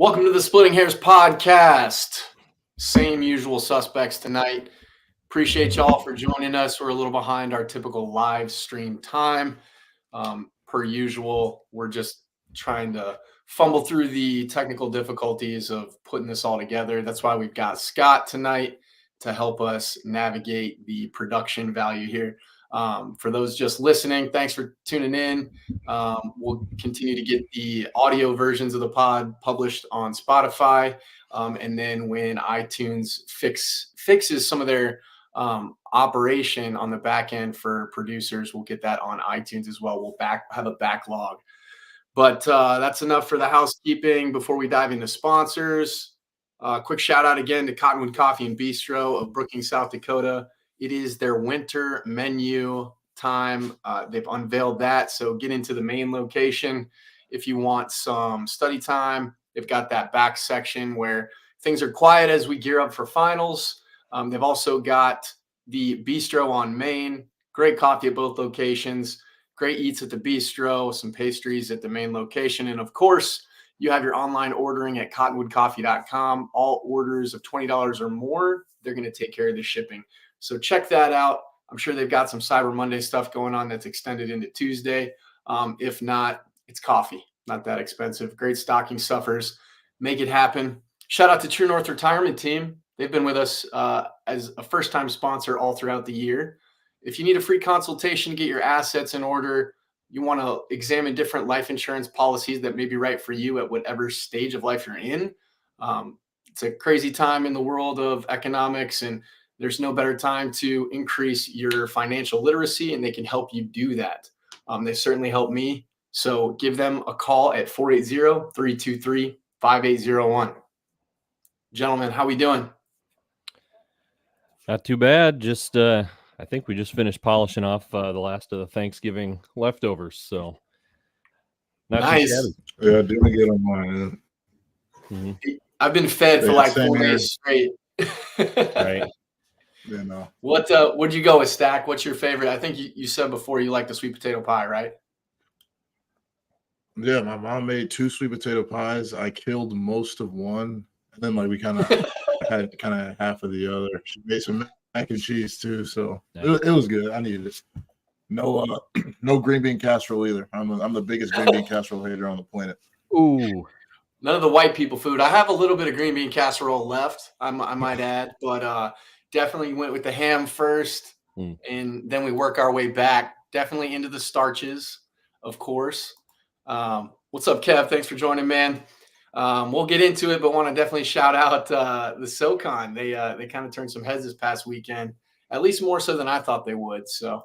Welcome to the Splitting Hairs podcast. Same usual suspects tonight. Appreciate y'all for joining us. We're a little behind our typical live stream time. Per usual, we're just trying to fumble through the technical difficulties of putting this all together. That's why we've got Scott tonight to help us navigate the production value here. For those just listening, thanks for tuning in. We'll continue to get the audio versions of the pod published on Spotify. And then when iTunes fixes some of their operation on the back end for producers, we'll get that on iTunes as well. We'll have a backlog. But that's enough for the housekeeping. Before we dive into sponsors, quick shout out again to Cottonwood Coffee and Bistro of Brookings, South Dakota. It is their winter menu time. They've unveiled that. So get into the main location. If you want some study time, they've got that back section where things are quiet as we gear up for finals. They've also got the Bistro on Main. Great coffee at both locations. Great eats at the Bistro. Some pastries at the main location. And of course, you have your online ordering at cottonwoodcoffee.com. All orders of $20 or more, they're going to take care of the shipping. So check that out. I'm sure they've got some Cyber Monday stuff going on that's extended into Tuesday. If not, it's coffee. Not that expensive. Great stocking stuffers. Make it happen. Shout out to True North Retirement Team. They've been with us as a first-time sponsor all throughout the year. If you need a free consultation to get your assets in order, you want to examine different life insurance policies that may be right for you at whatever stage of life you're in. It's a crazy time in the world of economics, and there's no better time to increase your financial literacy, and they can help you do that. They certainly helped me. So give them a call at 480-323-5801. Gentlemen, how we doing? Not too bad. Just I think we just finished polishing off the last of the Thanksgiving leftovers. So nice. Yeah, didn't get on mine. Mm-hmm. I've been fed for like 4 days straight. Right. You know. What'd you go with, Stack? What's your favorite? I think you said before you like the sweet potato pie, right? Yeah, my mom made 2 sweet potato pies. I killed most of one, and then we kind of had half of the other. She made some mac and cheese too, so it was good. I needed it. No green bean casserole either. I'm the biggest green bean casserole hater on the planet. Ooh. None of the white people food. I have a little bit of green bean casserole left, I might add, but definitely went with the ham first, and then we work our way back. Definitely into the starches, of course. What's up, Kev? Thanks for joining, man. We'll get into it, but want to definitely shout out the SoCon. They kind of turned some heads this past weekend, at least more so than I thought they would. So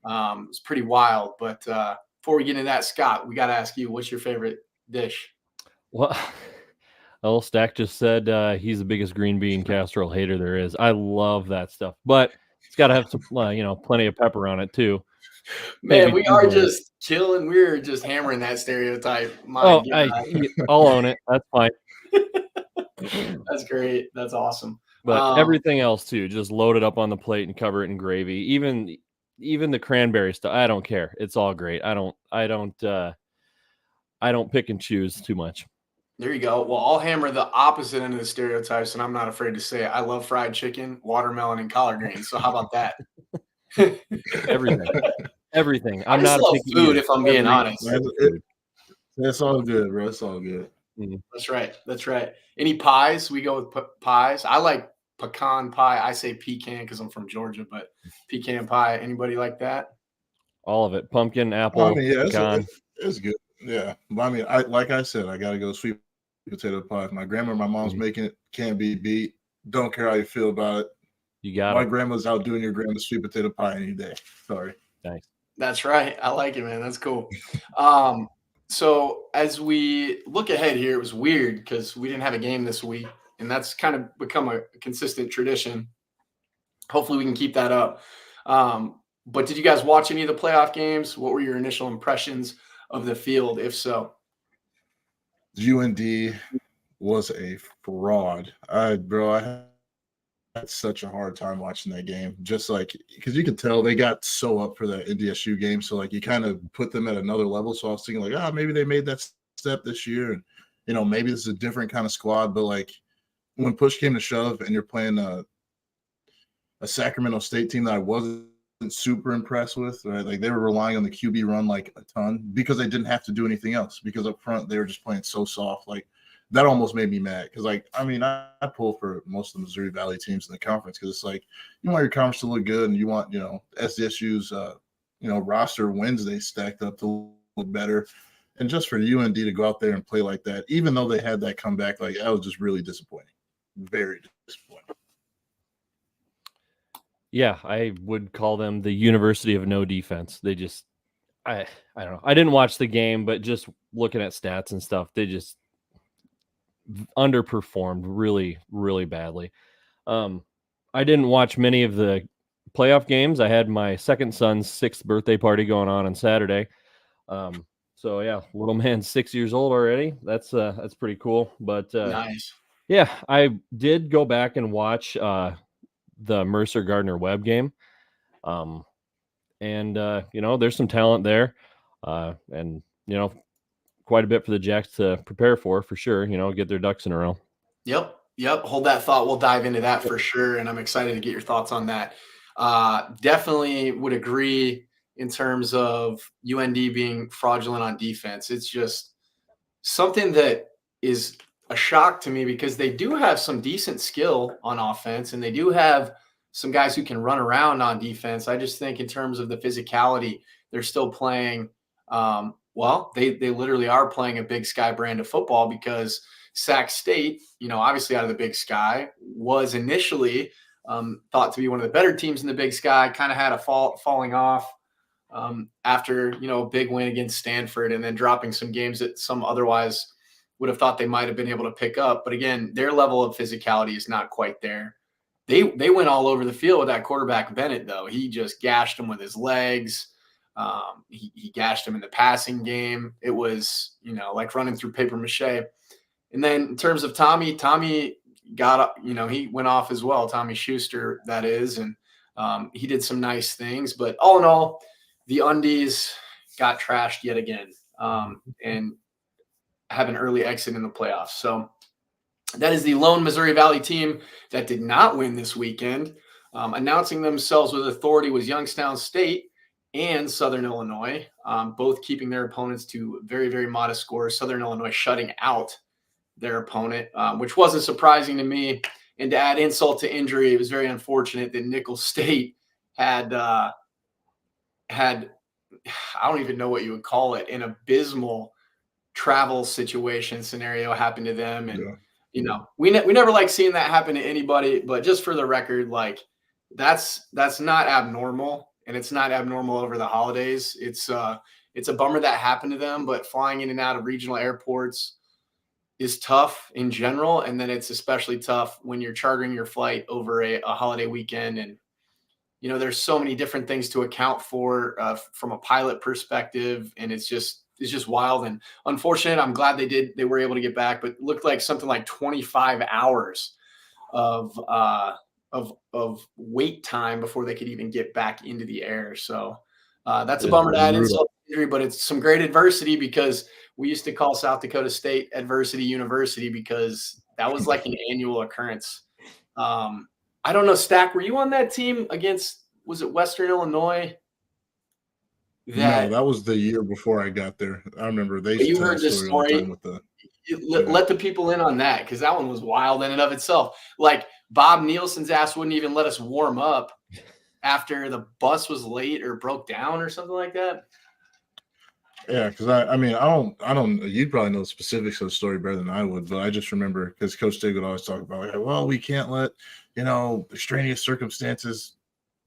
it's pretty wild. But before we get into that, Scott, we got to ask you, what's your favorite dish? Well, Stack just said he's the biggest green bean casserole hater there is. I love that stuff, but it's got to have some, plenty of pepper on it too. Man, we are just killing. We're just hammering that stereotype. I'll own it. That's fine. That's great. That's awesome. But everything else too, just load it up on the plate and cover it in gravy. Even the cranberry stuff, I don't care. It's all great. I don't pick and choose too much. There you go. Well, I'll hammer the opposite end of the stereotypes, and I'm not afraid to say it. I love fried chicken, watermelon, and collard greens. So how about that? Everything. I'm not love food, if I'm being honest. That's all good, bro. It's all good. That's right. Any pies? We go with pies. I like pecan pie. I say pecan because I'm from Georgia, but pecan pie. Anybody like that? All of it. Pumpkin, apple, pecan. It's good. Yeah. But like I said, I got to go sweet potato pie. My grandma and my mom's making it. Can't be beat. Don't care how you feel about it. You got My grandma's out doing your grandma's sweet potato pie any day. Sorry. Thanks. That's right. I like it, man. That's cool. So as we look ahead here, it was weird because we didn't have a game this week, and that's kind of become a consistent tradition. Hopefully we can keep that up. But did you guys watch any of the playoff games? What were your initial impressions of the field, if so? UND was a fraud. I had such a hard time watching that game, just because you could tell they got so up for that NDSU game. So you kind of put them at another level. So I was thinking maybe they made that step this year. And maybe this is a different kind of squad, but like when push came to shove and you're playing a Sacramento State team that I wasn't super impressed with, right? Like they were relying on the QB run like a ton because they didn't have to do anything else because up front they were just playing so soft. Like that almost made me mad because I pull for most of the Missouri Valley teams in the conference because it's like you want your conference to look good and you want SDSU's roster Wednesday stacked up to look better. And just for UND to go out there and play like that, even though they had that comeback, like that was just really disappointing. Very disappointing. Yeah, I would call them the University of No Defense. They just, I don't know. I didn't watch the game, but just looking at stats and stuff, they just underperformed really, really badly. I didn't watch many of the playoff games. I had my second son's 6th birthday party going on Saturday. So yeah, little man's 6 years old already. That's pretty cool. But nice. Yeah, I did go back and watch the Mercer Gardner Webb game. There's some talent there. And quite a bit for the Jacks to prepare for sure, get their ducks in a row. Yep. Hold that thought. We'll dive into that for sure. And I'm excited to get your thoughts on that. Definitely would agree in terms of UND being fraudulent on defense. It's just something that is a shock to me because they do have some decent skill on offense and they do have some guys who can run around on defense. I just think in terms of the physicality, they're still playing. They literally are playing a Big Sky brand of football because Sac State, obviously out of the Big Sky, was initially thought to be one of the better teams in the Big Sky, kind of had a falling off after, a big win against Stanford and then dropping some games that some otherwise would have thought they might have been able to pick up. But again, their level of physicality is not quite there. They went all over the field with that quarterback, Bennett, though. He just gashed him with his legs. He gashed him in the passing game. It was, like running through paper mache. And then in terms of Tommy got, he went off as well. Tommy Schuster, that is. And he did some nice things. But all in all, the Undies got trashed yet again and have an early exit in the playoffs. So that is the lone Missouri Valley team that did not win this weekend. Announcing themselves with authority was Youngstown State and Southern Illinois, both keeping their opponents to very, very modest scores. Southern Illinois shutting out their opponent, which wasn't surprising to me. And to add insult to injury, it was very unfortunate that Nicholls State had I don't even know what you would call it, an abysmal travel situation scenario happened to them. And, we never like seeing that happen to anybody, but just for the record, like that's not abnormal, and it's not abnormal over the holidays. It's a bummer that happened to them, but flying in and out of regional airports is tough in general. And then it's especially tough when you're chartering your flight over a holiday weekend. And, there's so many different things to account for from a pilot perspective. And it's just wild and unfortunate. I'm glad they were able to get back, but it looked like something like 25 hours of wait time before they could even get back into the air. So that's a bummer to add insult to injury, but it's some great adversity because we used to call South Dakota State Adversity University because that was like an annual occurrence. I don't know, Stack, were you on that team against, was it Western Illinois? No, that was the year before I got there. I remember you heard this story. With let the people in on that because that one was wild in and of itself. Like Bob Nielsen's ass wouldn't even let us warm up after the bus was late or broke down or something like that. Yeah, because I don't. You'd probably know the specifics of the story better than I would, but I just remember because Coach Stig would always talk about, we can't let extraneous circumstances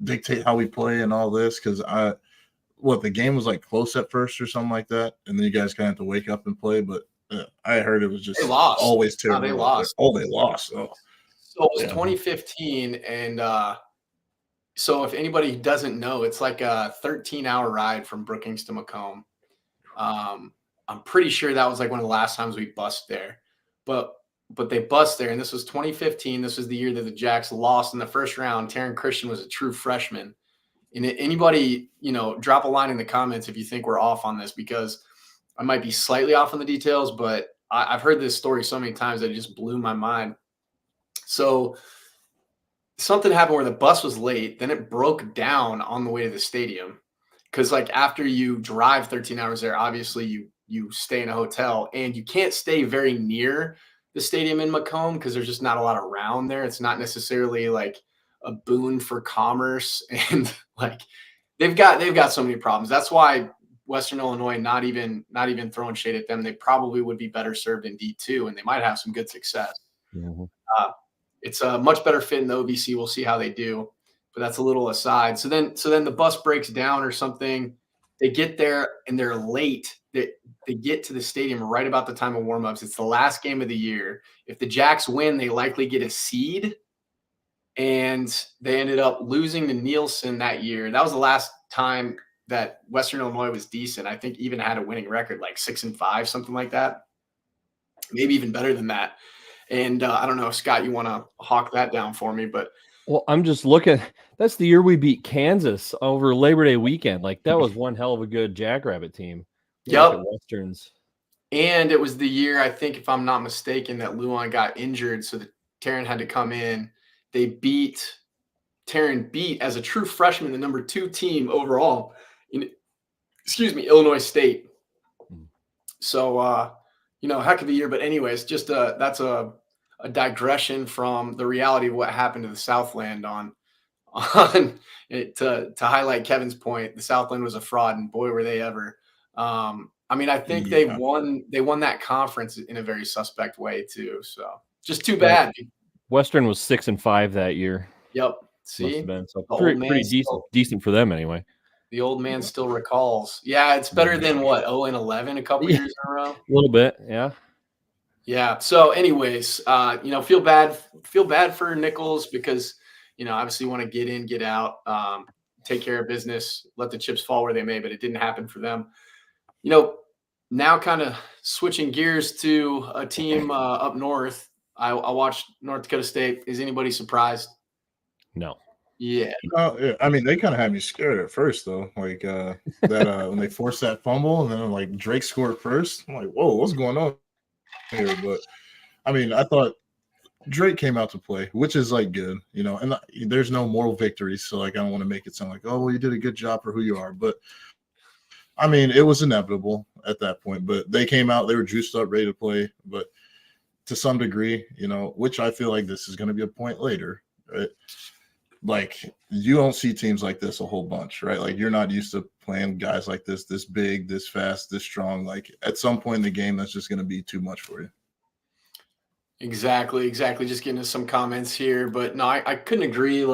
dictate how we play and all this because the game was like close at first or something like that, and then you guys kind of have to wake up and play. But I heard it was just always terrible. They lost. They lost. Oh. So it was 2015, and so if anybody doesn't know, it's like a 13-hour ride from Brookings to Macomb. I'm pretty sure that was like one of the last times we bussed there, but they bussed there, and this was 2015. This was the year that the Jacks lost in the first round. Taryn Christian was a true freshman. And anybody, drop a line in the comments if you think we're off on this, because I might be slightly off on the details, but I've heard this story so many times that it just blew my mind. So something happened where the bus was late, then it broke down on the way to the stadium. Because like after you drive 13 hours there, obviously you stay in a hotel, and you can't stay very near the stadium in Macomb because there's just not a lot around there. It's not necessarily like a boon for commerce, and like they've got so many problems. That's why Western Illinois, not even throwing shade at them, they probably would be better served in D2, and they might have some good success. Mhm. It's a much better fit in the OVC. We'll see how they do, but that's a little aside. So then the bus breaks down or something. They get there and they're late. They get to the stadium right about the time of warmups. It's the last game of the year. If the Jacks win, they likely get a seed, and they ended up losing to Nielsen that year. That was the last time that Western Illinois was decent. I think even had a winning record, like 6-5, something like that. Maybe even better than that. And I don't know, Scott, you want to hawk that down for me, but Well, I'm just looking. That's the year we beat Kansas over Labor Day weekend. Like that was one hell of a good Jackrabbit team. Look at yep. Westerns. And it was the year, I think, if I'm not mistaken, that Luan got injured, so that Taryn had to come in. Taryn beat as a true freshman the number 2 team overall in, Illinois State. So, heck of a year. But anyways, just that's a digression from the reality of what happened to the Southland on it, to highlight Kevin's point. The Southland was a fraud, and boy, were they ever. I think they won that conference in a very suspect way too. So just too bad. Western was 6-5 that year. Yep. Must See, have been so pretty decent for them anyway. The old man still recalls. Yeah, it's better than what, 0-11 a couple years in a row. A little bit, yeah. Yeah. So, anyways, feel bad for Nichols because obviously you want to get in, get out, take care of business, let the chips fall where they may, but it didn't happen for them. Now kind of switching gears to a team up north. I watched North Dakota State. Is anybody surprised? No. Yeah. Yeah. I mean, they kind of had me scared at first, though. Like that when they forced that fumble, and then like Drake scored first. I'm like, whoa, what's going on here? But I mean, I thought Drake came out to play, which is like good, and there's no moral victories. So like, I don't want to make it sound like, oh, well, you did a good job for who you are. But I mean, it was inevitable at that point. But they came out, they were juiced up, ready to play. But to some degree, which I feel like this is going to be a point later, right? Like you don't see teams like this a whole bunch, right? Like you're not used to playing guys like this big, this fast, this strong. Like at some point in the game, that's just going to be too much for you. Exactly. Just getting to some comments here, but no, I couldn't agree.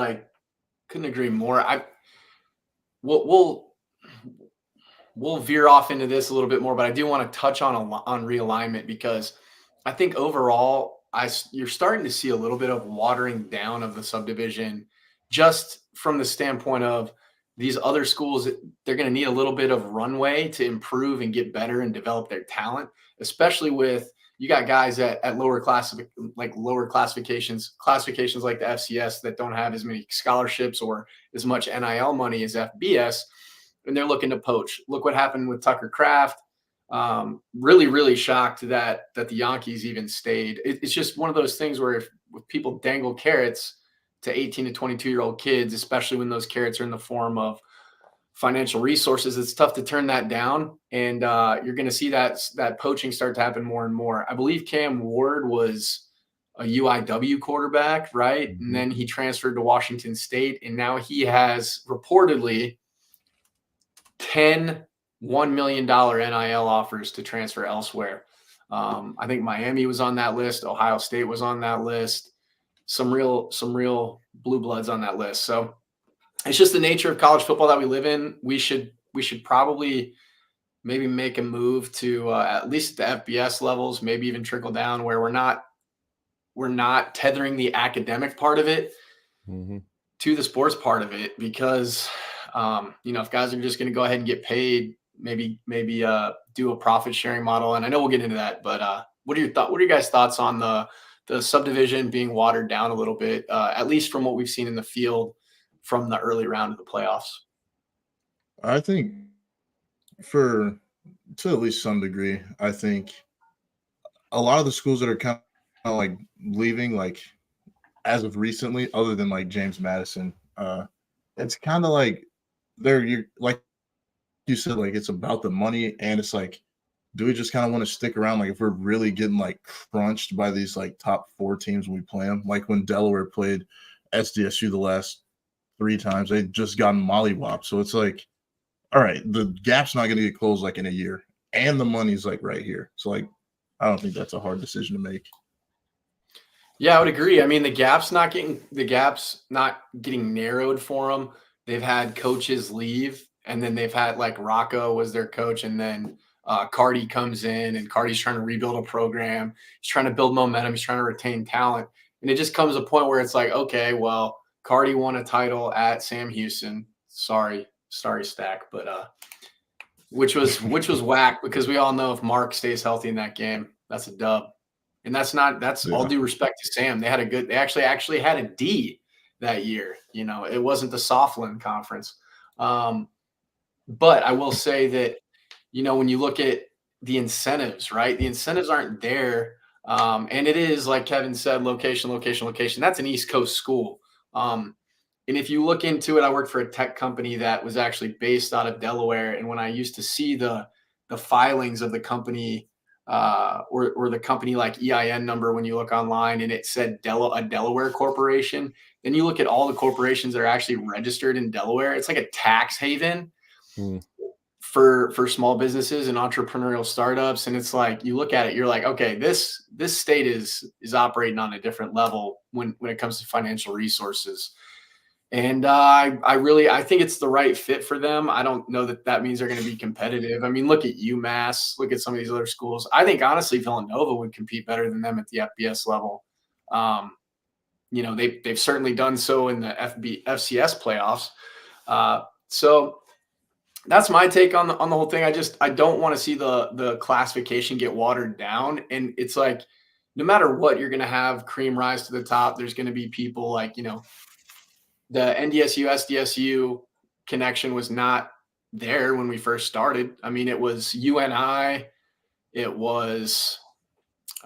Couldn't agree more. We'll veer off into this a little bit more, but I do want to touch on realignment because I think overall, you're starting to see a little bit of watering down of the subdivision, just from the standpoint of these other schools. They're going to need a little bit of runway to improve and get better and develop their talent, especially with you got guys at lower classifications like the FCS that don't have as many scholarships or as much NIL money as FBS, and they're looking to poach. Look what happened with Tucker Kraft. Really, really shocked that the Yankees even stayed. It's just one of those things where if people dangle carrots to 18 to 22-year-old kids, especially when those carrots are in the form of financial resources, it's tough to turn that down. And you're going to see that poaching start to happen more and more. I believe Cam Ward was a UIW quarterback, right? Mm-hmm. And then he transferred to Washington State, and now he has reportedly 10 $1 million NIL offers to transfer elsewhere. I think Miami was on that list. Ohio State was on that list. Some real blue bloods on that list. So it's just the nature of college football that we live in. We should probably maybe make a move to at least the FBS levels, maybe even trickle down where we're not tethering the academic part of it to the sports part of it, because if guys are just going to go ahead and get paid, maybe do a profit sharing model. And I know we'll get into that, but what are your guys' thoughts on the subdivision being watered down a little bit, at least from what we've seen in the field from the early round of the playoffs? I think to at least some degree, I think a lot of the schools that are kind of like leaving, like as of recently, other than like James Madison, it's kind of like you're like you said, like it's about the money, and it's like, do we just kind of want to stick around? Like if we're really getting like crunched by these like top 4 teams when we play them, like when Delaware played SDSU the last 3 times, they just gotten mollywopped. So it's like, all right, the gap's not going to get closed like in a year, and the money's like right here. So like, I don't think that's a hard decision to make. Yeah, I would agree. I mean, the gap's not getting narrowed for them. They've had coaches leave, and then they've had like Rocco was their coach, and then Cardi comes in, and Cardi's trying to rebuild a program. He's trying to build momentum. He's trying to retain talent, and it just comes a point where it's like, okay, well, Cardi won a title at Sam Houston. Sorry, Stack, but which was whack, because we all know if Mark stays healthy in that game, that's a dub. And that's all due respect to Sam. They actually had a D that year. You know, it wasn't the Southland Conference. But I will say that, you know, when you look at the incentives, right? The incentives aren't there. And it is, like Kevin said, location. That's an East Coast school. And if you look into it, I worked for a tech company that was actually based out of Delaware. And when I used to see the filings of the company, or the company like EIN number, when you look online and it said a Delaware corporation, then you look at all the corporations that are actually registered in Delaware. It's like a tax haven for small businesses and entrepreneurial startups. And it's like, you look at it, you're like, okay, this state is operating on a different level when it comes to financial resources. And I think it's the right fit for them. I don't know that means they're going to be competitive. I mean, look at UMass, look at some of these other schools. I think honestly, Villanova would compete better than them at the FBS level. You know, they've certainly done so in the FCS playoffs. So that's my take on the whole thing. I don't want to see the classification get watered down. And it's like, no matter what, you're going to have cream rise to the top. There's going to be people like, you know, the NDSU, SDSU connection was not there when we first started. I mean, it was UNI. It was,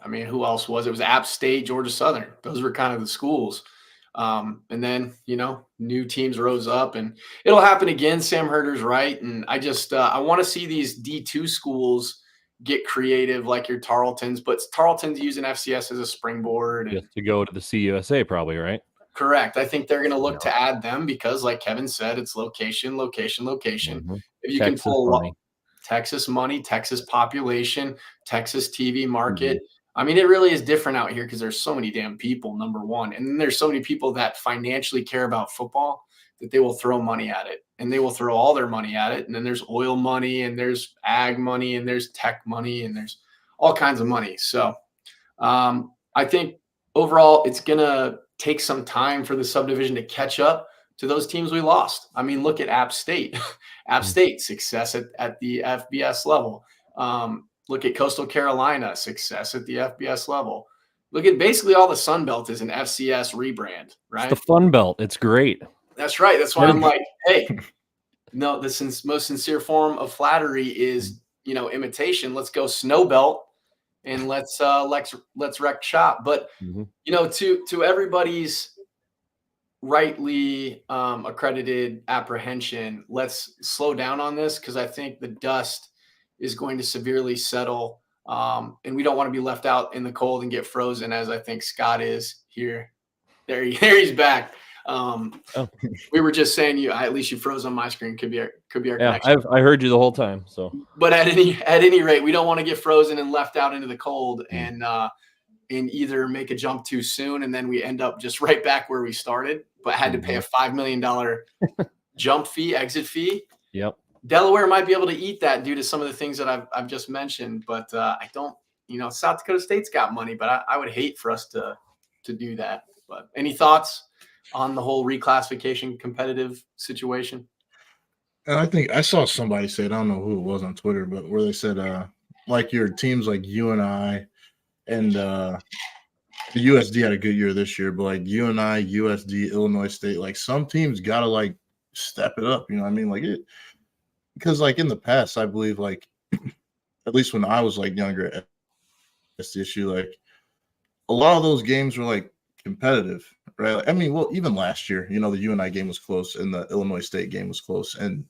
I mean, who else was it? It was App State, Georgia Southern. Those were kind of the schools. And then, you know, new teams rose up, and it'll happen again. Sam Herder's right. And I want to see these D2 schools get creative, like your Tarletons, but Tarleton's using FCS as a springboard. And, to go to the CUSA probably, right? Correct. I think they're going to look to add them because, like Kevin said, it's location. Mm-hmm. If you can pull Texas money, Texas population, Texas TV market. Mm-hmm. I mean, it really is different out here because there's so many damn people, number one. And then there's so many people that financially care about football that they will throw money at it, and they will throw all their money at it. And then there's oil money, and there's ag money, and there's tech money, and there's all kinds of money. So I think overall it's going to take some time for the subdivision to catch up to those teams we lost. I mean, look at App State. App State, success at the FBS level. Look at Coastal Carolina, success at the FBS level. Look at basically all the Sun Belt is an FCS rebrand, right? It's the Fun Belt. It's great. That's right. That's why I'm like, hey, no, the most sincere form of flattery is, you know, imitation. Let's go Snow Belt. And let's wreck shop. But you know, to everybody's rightly accredited apprehension, let's slow down on this, because I think the dust is going to severely settle, and we don't want to be left out in the cold and get frozen, as I think Scott is here. There he's back. We were just saying at least you froze on my screen. Could be our connection. I heard you the whole time. So, but at any rate, we don't want to get frozen and left out into the cold and either make a jump too soon, and then we end up just right back where we started, but had to pay a $5 million exit fee. Yep. Delaware might be able to eat that due to some of the things that I've just mentioned, but I don't. You know, South Dakota State's got money, but I would hate for us to do that. But any thoughts on the whole reclassification competitive situation? And I think I saw somebody say, I don't know who it was on Twitter, but where they said, like your teams like UNI and the USD had a good year this year, but like UNI, USD, Illinois State, like some teams got to like step it up. You know what I mean? Like because like in the past, I believe like, at least when I was like younger, the issue. Like a lot of those games were like competitive, right? Like, I mean, well, even last year, the UNI game was close and the Illinois State game was close, and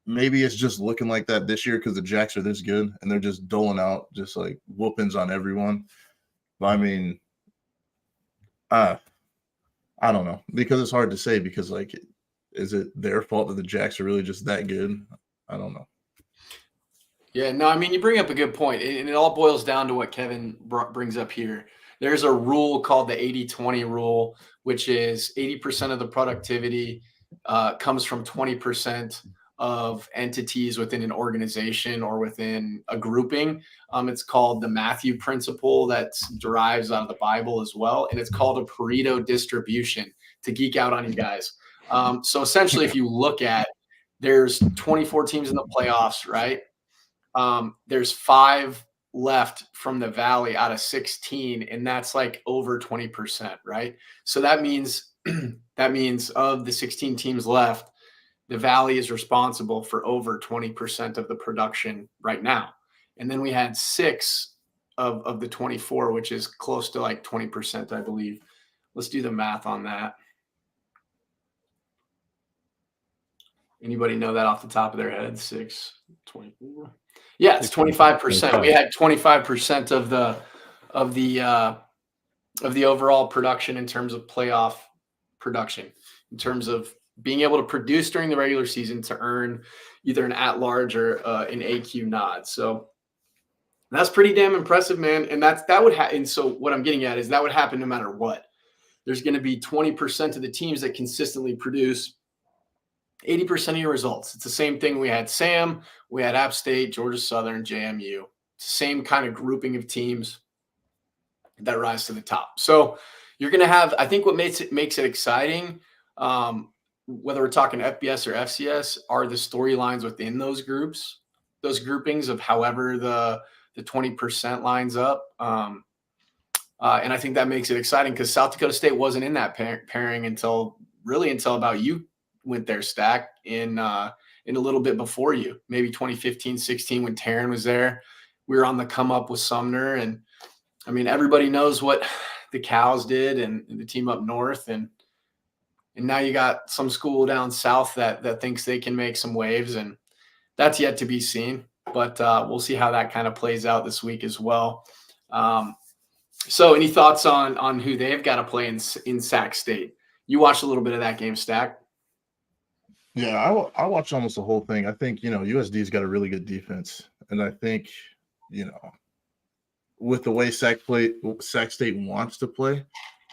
maybe it's just looking like that this year because the Jacks are this good and they're just doling out just like whoopings on everyone. But I mean, I don't know, because it's hard to say, because like, is it their fault that the Jacks are really just that good? I don't know. Yeah, no, I mean, you bring up a good point, and it all boils down to what Kevin brings up here. There's a rule called the 80-20 rule, which is 80% of the productivity comes from 20% of entities within an organization or within a grouping. It's called the Matthew principle that derives out of the Bible as well, and it's called a Pareto distribution, to geek out on you guys. So essentially, if you look at, there's 24 teams in the playoffs, right? There's 5 left from the Valley out of 16, and that's like over 20%, right? So that means of the 16 teams left, the Valley is responsible for over 20% of the production right now. And then we had 6 of the 24, which is close to like 20%, I believe. Let's do the math on that. Anybody know that off the top of their head? 6, 24. Yeah, it's 25%. We had 25% of the overall production in terms of playoff production, in terms of being able to produce during the regular season to earn either an at-large or an AQ nod. So that's pretty damn impressive, man. And that would happen. And so what I'm getting at is that would happen no matter what. There's going to be 20% of the teams that consistently produce 80% of your results. It's the same thing. We had Sam, we had App State, Georgia Southern, JMU. It's the same kind of grouping of teams that rise to the top. So you're going to have, I think what makes it exciting, whether we're talking FBS or FCS, are the storylines within those groups, those groupings of however the 20% lines up. And I think that makes it exciting because South Dakota State wasn't in that pairing until about you went there, Stack, in a little bit before you, maybe 2015, 16, when Taryn was there. We were on the come up with Sumner. And I mean, everybody knows what the Cows did and the team up north. And now you got some school down south that thinks they can make some waves, and that's yet to be seen. But we'll see how that kind of plays out this week as well. So any thoughts on who they've got to play in Sac State? You watched a little bit of that game, Stack. Yeah, I watched almost the whole thing. I think, USD's got a really good defense. And I think, with the way Sac State wants to play,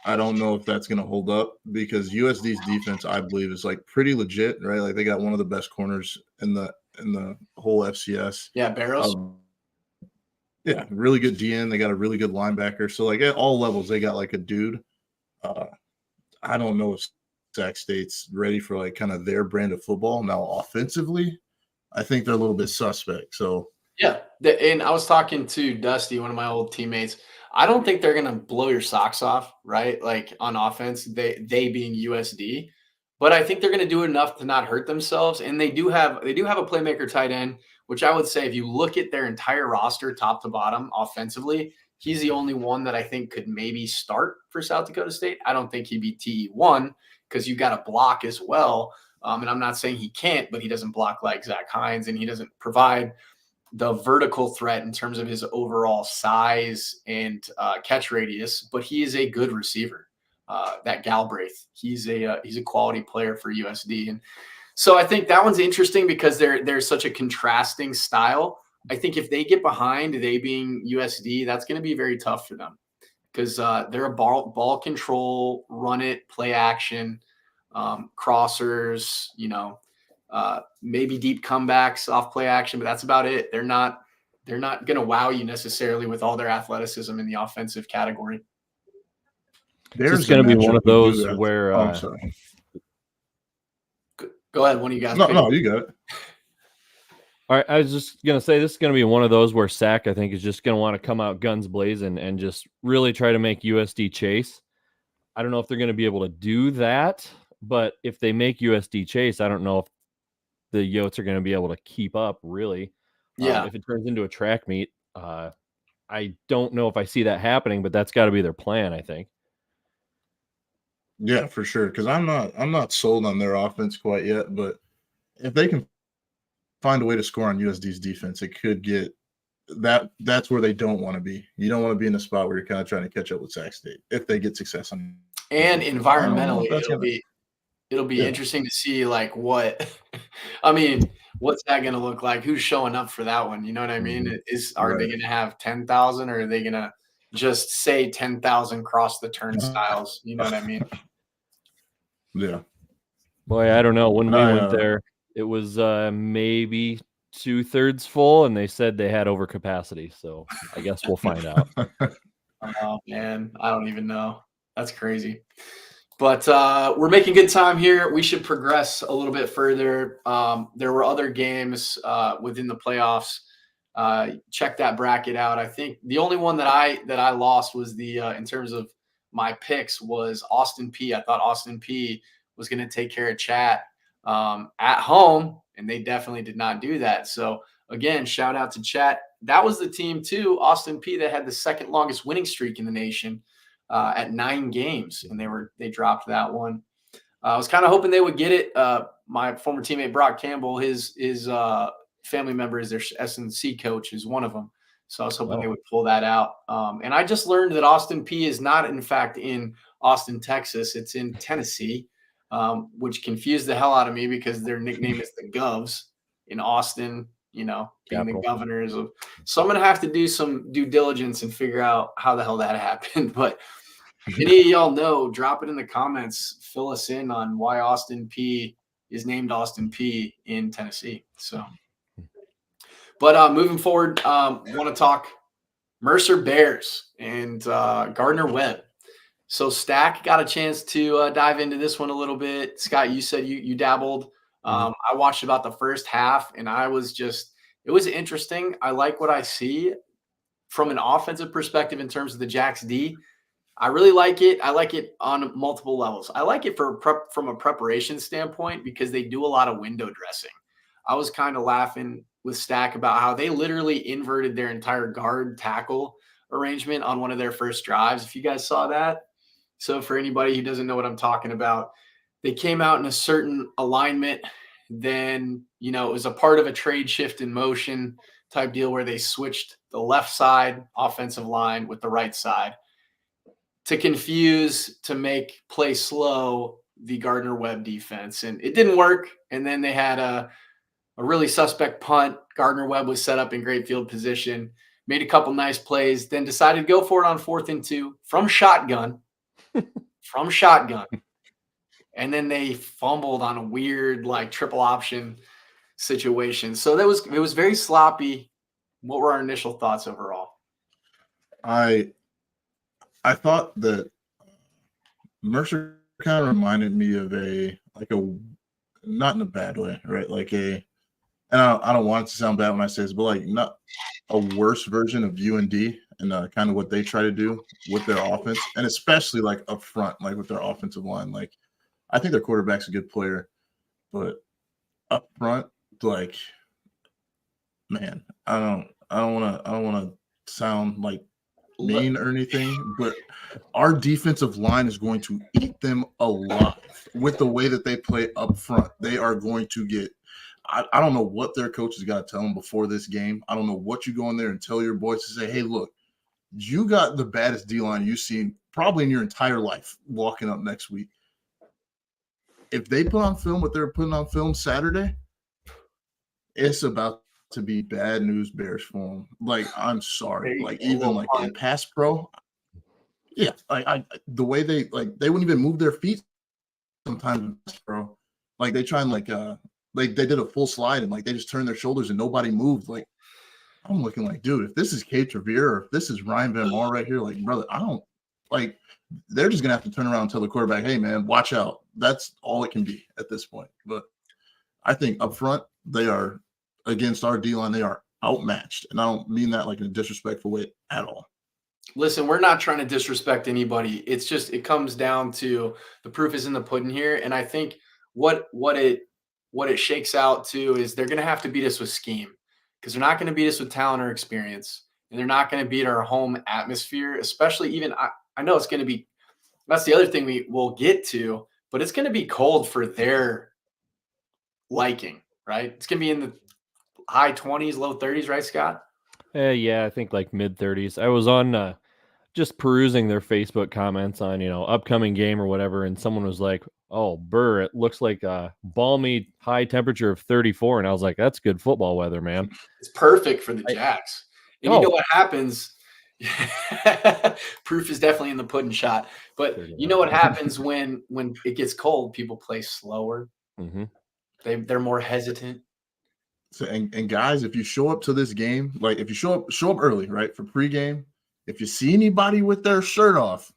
I don't know if that's going to hold up, because USD's defense, I believe, is like pretty legit, right? Like they got one of the best corners in the whole FCS. Yeah, Barrows. Yeah, really good DN. They got a really good linebacker. So like at all levels, they got like a dude. I don't know if Sac State's ready for like kind of their brand of football. Now offensively, I think they're a little bit suspect. So yeah, and I was talking to Dusty, one of my old teammates. I don't think they're going to blow your socks off, right? Like on offense, they being USD, but I think they're going to do enough to not hurt themselves. And they do have a playmaker tight end, which I would say if you look at their entire roster, top to bottom, offensively, he's the only one that I think could maybe start for South Dakota State. I don't think he'd be TE1 because you got to block as well. And I'm not saying he can't, but he doesn't block like Zach Hines, and he doesn't provide the vertical threat in terms of his overall size and catch radius, but he is a good receiver. That Galbraith, he's a quality player for USD. And so I think that one's interesting because they're such a contrasting style. I think if they get behind, they being USD, that's going to be very tough for them because they're a ball control, run it, play action, crossers, maybe deep comebacks off play action, but that's about it. They're not going to wow you necessarily with all their athleticism in the offensive category. It's going to be one of those where. I'm sorry. Go ahead. One of you guys. No, you got it. All right, I was just going to say this is going to be one of those where Sac, I think, is just going to want to come out guns blazing and just really try to make USD chase. I don't know if they're going to be able to do that, but if they make USD chase, I don't know if the Yotes are going to be able to keep up, really. Yeah. If it turns into a track meet, I don't know if I see that happening, but that's got to be their plan, I think. Yeah, for sure. Because I'm not sold on their offense quite yet, but if they can find a way to score on USD's defense, it could get that's where they don't want to be. You don't want to be in a spot where you're kind of trying to catch up with Sac State if they get success on. And environmentally, it'll be Yeah. interesting to see like what I mean, what's that going to look like? Who's showing up for that one? You know what I mean? Are they going to have 10,000 or are they going to just say 10,000 cross the turnstiles? You know what I mean? Yeah. Boy, I don't know. When we went there, it was maybe 2/3 full, and they said they had overcapacity. So I guess we'll find out. Oh man, I don't even know. That's crazy. But we're making good time here. We should progress a little bit further. There were other games within the playoffs. Check that bracket out. I think the only one that I lost was the in terms of my picks was Austin P. I thought Austin P was going to take care of Chat at home, and they definitely did not do that. So again, shout out to Chat. That was the team too, Austin P, that had the second longest winning streak in the nation at 9 games, and they dropped that one. I was kind of hoping they would get it. My former teammate Brock Campbell, his family member is their S&C coach, is one of them. So I was hoping they would pull that out. And I just learned that Austin P is not, in fact, in Austin, Texas. It's in Tennessee, which confused the hell out of me because their nickname is the Govs in Austin, being the governors of. So I'm going to have to do some due diligence and figure out how the hell that happened. But any of y'all know, drop it in the comments. Fill us in on why Austin P is named Austin P in Tennessee. So, but moving forward, want to talk Mercer Bears and Gardner Webb. So Stack got a chance to dive into this one a little bit. Scott, you said you dabbled. I watched about the first half, and it was interesting. I like what I see from an offensive perspective in terms of the Jacks D. I really like it. I like it on multiple levels. I like it from a preparation standpoint because they do a lot of window dressing. I was kind of laughing with Stack about how they literally inverted their entire guard tackle arrangement on one of their first drives. If you guys saw that. So for anybody who doesn't know what I'm talking about, they came out in a certain alignment. Then, it was a part of a trade shift in motion type deal where they switched the left side offensive line with the right side to confuse, to make play slow the Gardner Webb defense. And it didn't work. And then they had a really suspect punt. Gardner Webb was set up in great field position, made a couple nice plays, then decided to go for it on 4th and 2 from shotgun. And then they fumbled on a weird triple option situation. So it was very sloppy. What were our initial thoughts overall? I thought that Mercer kind of reminded me of a not in a bad way, right? And I don't want it to sound bad when I say this, but not a worse version of UND and kind of what they try to do with their offense, and especially up front, with their offensive line. I think their quarterback's a good player, but up front, man, I don't want to sound mean or anything, but our defensive line is going to eat them alive with the way that they play up front. They are going to get. I don't know what their coaches got to tell them before this game. I don't know what you go in there and tell your boys to say, hey, look, you got the baddest D-line you've seen probably in your entire life walking up next week. If they put on film what they're putting on film Saturday, it's about to be bad news Bears for them. I'm sorry. Even in pass pro, yeah, the way they wouldn't even move their feet sometimes in pass pro. They try and they did a full slide and they just turned their shoulders and nobody moved. I'm looking dude, if this is Kate Trevere or if this is Ryan Van Mar right here, brother, I don't they're just gonna have to turn around and tell the quarterback, hey man, watch out. That's all it can be at this point. But I think up front, they are against our D-line, they are outmatched. And I don't mean that in a disrespectful way at all. Listen, we're not trying to disrespect anybody. It's just it comes down to the proof is in the pudding here. And I think what it shakes out to is they're going to have to beat us with scheme because they're not going to beat us with talent or experience. and they're not going to beat our home atmosphere, especially even I know it's going to be. That's the other thing we will get to, but it's going to be cold for their liking, right? It's going to be in the high 20s, low 30s, right, Scott? Yeah, I think like mid-30s. I was on just perusing their Facebook comments on, upcoming game or whatever, and someone was like, "Oh, Burr, it looks like a balmy high temperature of 34." And I was like, "That's good football weather, man." It's perfect for the Jacks. And you know what happens? Proof is definitely in the pudding shot. But you know what happens when it gets cold? People play slower. Mm-hmm. They're more hesitant. So, and guys, if you show up to this game, like if you show up early, right, for pregame, if you see anybody with their shirt off,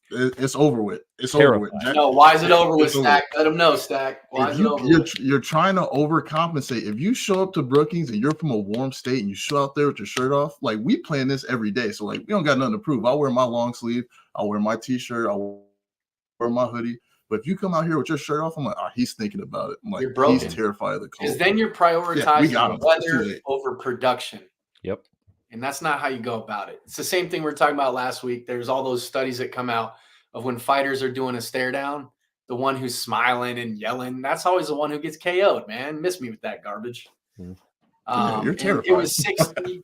it's over with. It's over with. No, why is it over with, Stack? Let them know, Stack. Why is it over with? You're trying to overcompensate. If you show up to Brookings and you're from a warm state and you show out there with your shirt off, like we playing this every day. So like we don't got nothing to prove. I'll wear my long sleeve. I'll wear my t-shirt. I'll wear my hoodie. But if you come out here with your shirt off, I'm like, he's thinking about it. I'm like, he's terrified of the cold. Because then you're prioritizing weather over production. Yep. And that's not how you go about it. It's the same thing we were talking about last week. There's all those studies that come out of when fighters are doing a stare down, the one who's smiling and yelling, that's always the one who gets KO'd, man. Miss me with that garbage. You're terrified. It was 60.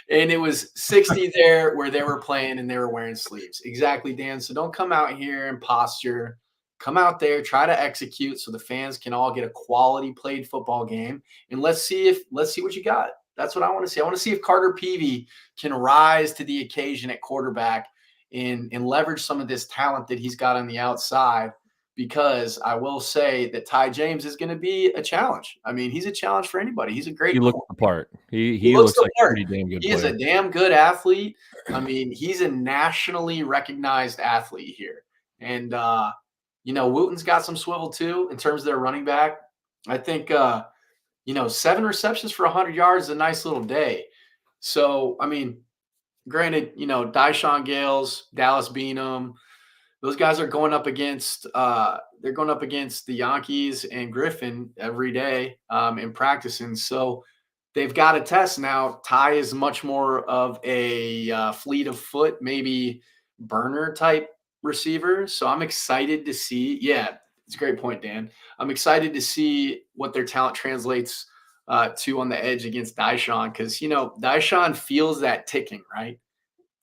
And it was 60 there where they were playing and they were wearing sleeves. Exactly, Dan. So don't come out here and posture. Come out there, try to execute so the fans can all get a quality played football game. And let's see what you got. That's what I want to see. I want to see if Carter Peavy can rise to the occasion at quarterback and leverage some of this talent that he's got on the outside, because I will say that Ty James is going to be a challenge. I mean, he's a challenge for anybody. He's a great. He looks the part. He looks like a pretty damn good player. He is a damn good athlete. I mean, he's a nationally recognized athlete here. And, Wooten's got some swivel too in terms of their running back. I think, 7 receptions for 100 yards is a nice little day. So, I mean, granted, Dyshawn Gales, Dallas Beanham, those guys are going up against the Yankees and Griffin every day in practicing. So they've got a test now. Ty is much more of a fleet of foot, maybe burner type receiver. So I'm excited to see. Yeah, it's a great point, Dan. I'm excited to see what their talent translates to on the edge against Dyshawn, because Dyshawn feels that ticking, right?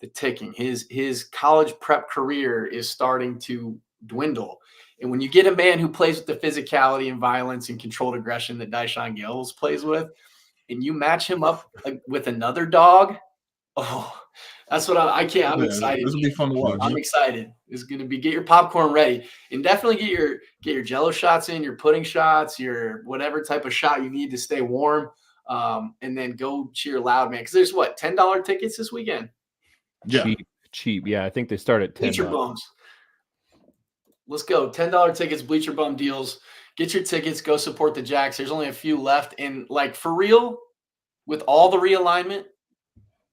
The ticking. His college prep career is starting to dwindle. And when you get a man who plays with the physicality and violence and controlled aggression that Dyshawn Gales plays with, and you match him up with another dog, that's what I'm excited. This will be fun to watch. I'm excited. It's going to be, get your popcorn ready and definitely get your Jello shots in, your pudding shots, your whatever type of shot you need to stay warm, and then go cheer loud, man. Because there's $10 tickets this weekend. Yeah. Cheap. Yeah, I think they start at $10. Bleacher bums. Let's go. $10 tickets, bleacher bum deals. Get your tickets. Go support the Jacks. There's only a few left. And for real, with all the realignment,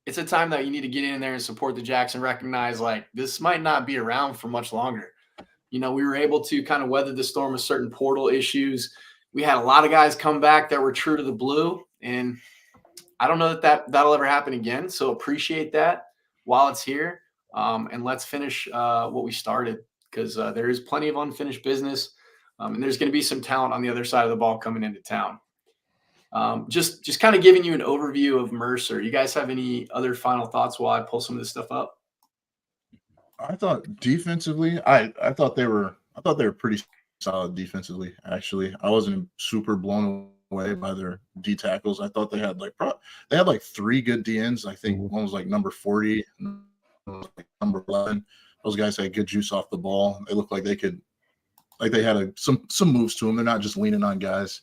it's a time that you need to get in there and support the Jacks and recognize this might not be around for much longer. We were able to kind of weather the storm of certain portal issues. We had a lot of guys come back that were true to the blue, and I don't know that'll ever happen again. So appreciate that while it's here, and let's finish what we started, because there is plenty of unfinished business, and there's going to be some talent on the other side of the ball coming into town. Just kind of giving you an overview of Mercer. You guys have any other final thoughts while I pull some of this stuff up? I thought defensively, I thought they were pretty solid defensively. Actually, I wasn't super blown away by their D tackles. I thought they had like 3 good DNs. I think one was like number 40, and one was like number 11. Those guys had good juice off the ball. They looked like they could, they had some moves to them. They're not just leaning on guys.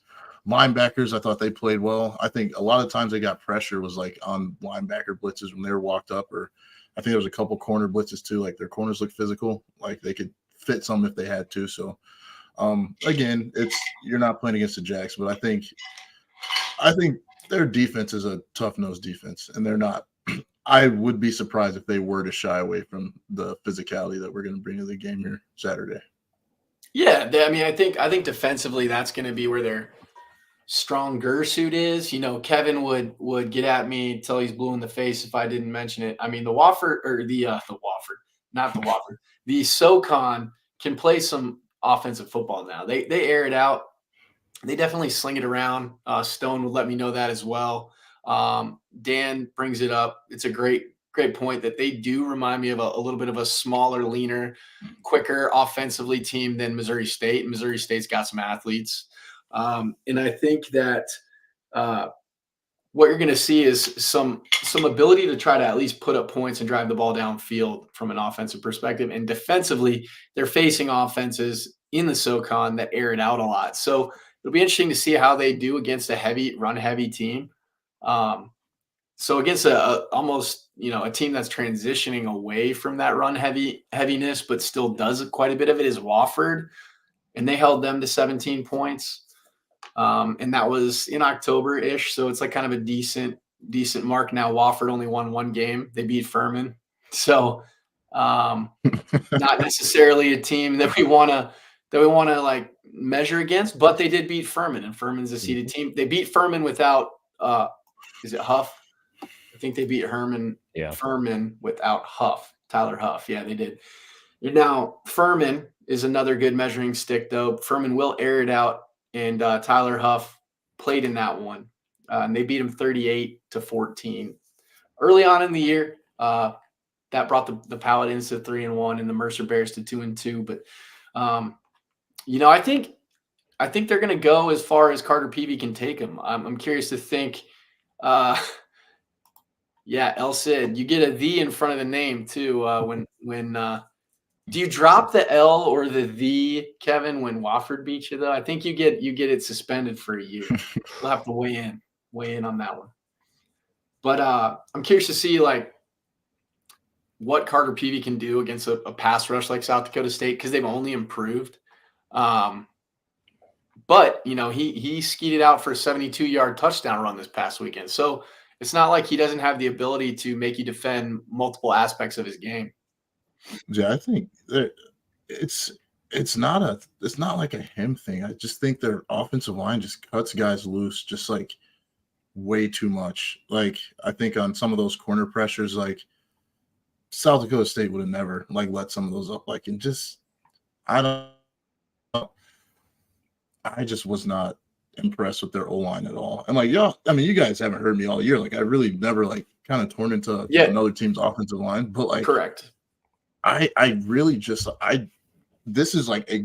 Linebackers, I thought they played well. I think a lot of times they got pressure was on linebacker blitzes when they were walked up, or I think there was a couple corner blitzes too. Their corners looked physical, they could fit some if they had to. So again, you're not playing against the Jacks, but I think their defense is a tough-nosed defense, and they're not. I would be surprised if they were to shy away from the physicality that we're going to bring to the game here Saturday. Yeah, I think defensively that's going to be where their stronger suit is. Kevin would get at me till he's blue in the face if I didn't mention it. I mean, the Wofford or the Wofford, not the Wofford, the SoCon can play some offensive football now. They air it out. They definitely sling it around. Stone would let me know that as well. Dan brings it up. It's a great point that they do remind me of a little bit of a smaller, leaner, quicker offensively team than Missouri State. Missouri State's got some athletes. And I think that what you're going to see is some ability to try to at least put up points and drive the ball downfield from an offensive perspective. And defensively, they're facing offenses in the SoCon that air it out a lot. So it'll be interesting to see how they do against a run-heavy team. So against almost a team that's transitioning away from that run heaviness, but still does quite a bit of it, is Wofford, and they held them to 17 points. And that was in October-ish, so it's like kind of a decent mark. Now Wofford only won one game. They beat Furman. So not necessarily a team that we want to like measure against, but they did beat Furman, and Furman's a seeded team. They beat Furman without is it Huff? I think they beat Furman without Huff, Tyler Huff. Yeah, they did. Now, Furman is another good measuring stick, though. Furman will air it out, and Tyler Huff played in that one. And they beat him 38-14. Early on in the year, that brought the Paladins to 3-1 and the Mercer Bears to 2-2. But, I think they're going to go as far as Carter Peavy can take them. I'm curious to think El Cid, you get a "the" in front of the name too. When do you drop the L or the Kevin, when Wofford beats you though? I think you get it suspended for a year. We'll have to weigh in on that one. But I'm curious to see like what Carter Peavy can do against a pass rush like South Dakota State, because they've only improved. But he skied it out for a 72-yard touchdown run this past weekend. So it's not like he doesn't have the ability to make you defend multiple aspects of his game. Yeah, I think it's not like a him thing. I just think their offensive line just cuts guys loose, just like way too much. Like I think on some of those corner pressures, like South Dakota State would have never like let some of those up. Like, and just I just was not impressed with their O-line at all. And like, you guys haven't heard me all year. Like I really never like kind of torn into another team's offensive line, but like, correct. I really just, this is like a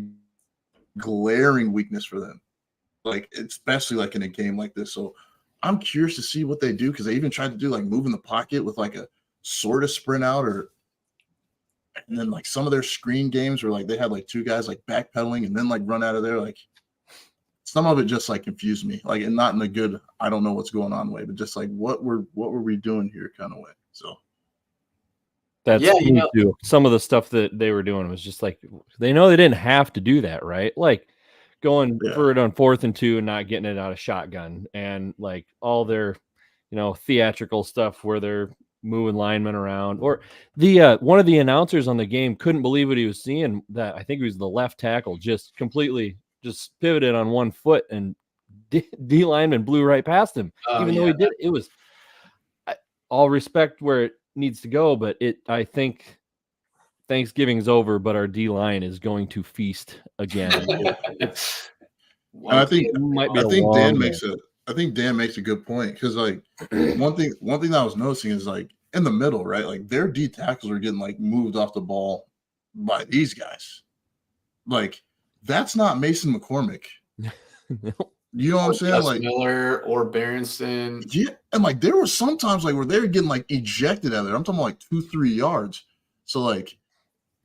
glaring weakness for them. Like, especially like in a game like this. So I'm curious to see what they do, because they even tried to do like move in the pocket with like a sort of sprint out, and then like some of their screen games where like they had like two guys like backpedaling and then like run out of there. Like some of it just like confused me, like, and not in a good, I don't know what's going on way, but just like what were we doing here kind of way. So that's too. Some of the stuff that they were doing was just like, they know they didn't have to do that, right? Like going for it on 4th and 2 and not getting it out of shotgun, and like all their, theatrical stuff where they're moving linemen around. Or the one of the announcers on the game couldn't believe what he was seeing, that I think it was the left tackle just completely just pivoted on one foot, and D lineman blew right past him, even though he did. It was all respect where it needs to go, but I think Thanksgiving's over, but our D line is going to feast again. I think Dan makes a good point, because like one thing that I was noticing is like in the middle, right? Like their D tackles are getting like moved off the ball by these guys. Like that's not Mason McCormick. You know what I'm saying? Like Miller or Berenson. Yeah, and like there were sometimes like where they were getting like ejected out of there. I'm talking about like 2-3 yards. So like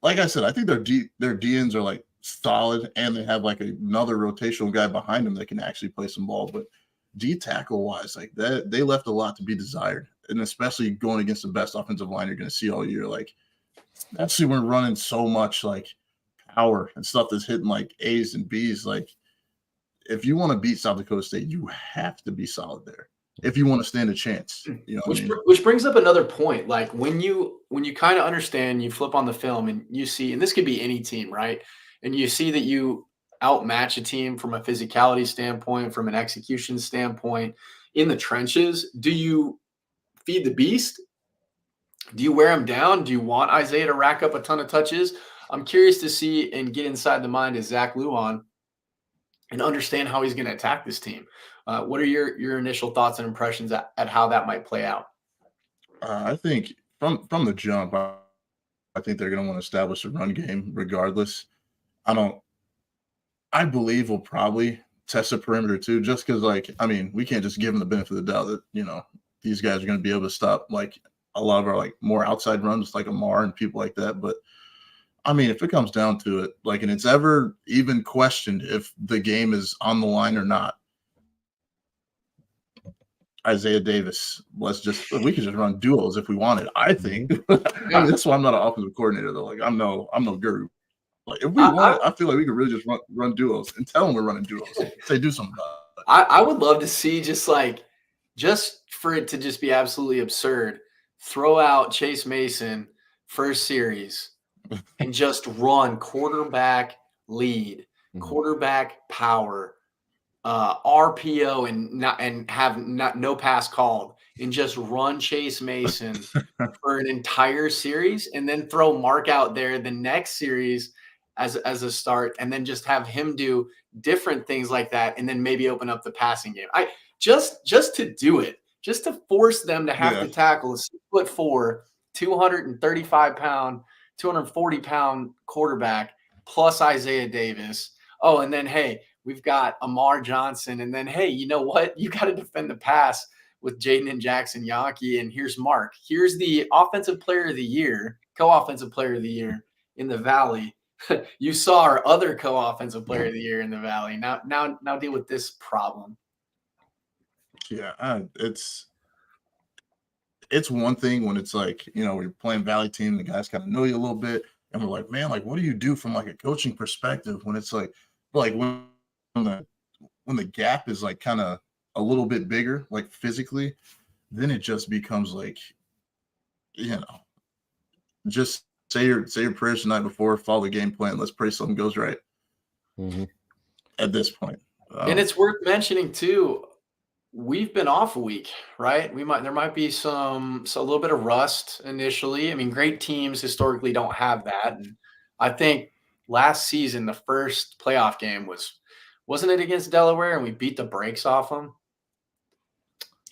I said, I think their DNs are like solid, and they have like another rotational guy behind them that can actually play some ball. But D tackle wise, like that, they left a lot to be desired, and especially going against the best offensive line you're going to see all year. Like especially when we're running so much like power and stuff that's hitting like A's and B's. Like if you want to beat South Dakota State, you have to be solid there if you want to stand a chance. Which brings up another point. Like when you kind of understand, you flip on the film and you see, and this could be any team, right? And you see that you outmatch a team from a physicality standpoint, from an execution standpoint in the trenches, do you feed the beast? Do you wear him down? Do you want Isaiah to rack up a ton of touches? I'm curious to see and get inside the mind of Zach Luan and understand how he's going to attack this team. What are your initial thoughts and impressions at how that might play out? I think from the jump, I think they're going to want to establish a run game regardless. I believe we'll probably test the perimeter too, just because, we can't just give them the benefit of the doubt that, these guys are going to be able to stop, a lot of our, more outside runs, like Amar and people like that. But, if it comes down to it, and it's ever even questioned if the game is on the line or not, Isaiah Davis, we could just run duos if we wanted, I think. That's why I'm not an offensive coordinator, though. I'm no guru. If we want, I feel like we could really just run duos and tell them we're running duos. Say, do something about it. I would love to see just for it to just be absolutely absurd, throw out Chase Mason first series and just run quarterback lead, quarterback power, RPO, and have no pass called, and just run Chase Mason for an entire series, and then throw Mark out there the next series as a start, and then just have him do different things like that, and then maybe open up the passing game. Just to do it, just to force them to have to tackle a 6'4", 235-pound, 240-pound quarterback plus Isaiah Davis. Oh, and then, hey, we've got Amar Johnson. And then, hey, you know what? You got to defend the pass with Jaden and Jackson Yankee. And here's Mark. Here's the offensive player of the year, co-offensive player of the year in the Valley. You saw our other co-offensive player of the year in the Valley. Now deal with this problem. Yeah, it's one thing when it's we're playing Valley team, the guys kind of know you a little bit, and we're like, man, what do you do from a coaching perspective when it's when the gap is kind of a little bit bigger, physically, then it just becomes just say your prayers the night before, follow the game plan, let's pray something goes right. At this point. And it's worth mentioning too, we've been off a week, right? There might be a little bit of rust initially. Great teams historically don't have that. And I think last season, the first playoff game wasn't it against Delaware, and we beat the brakes off them?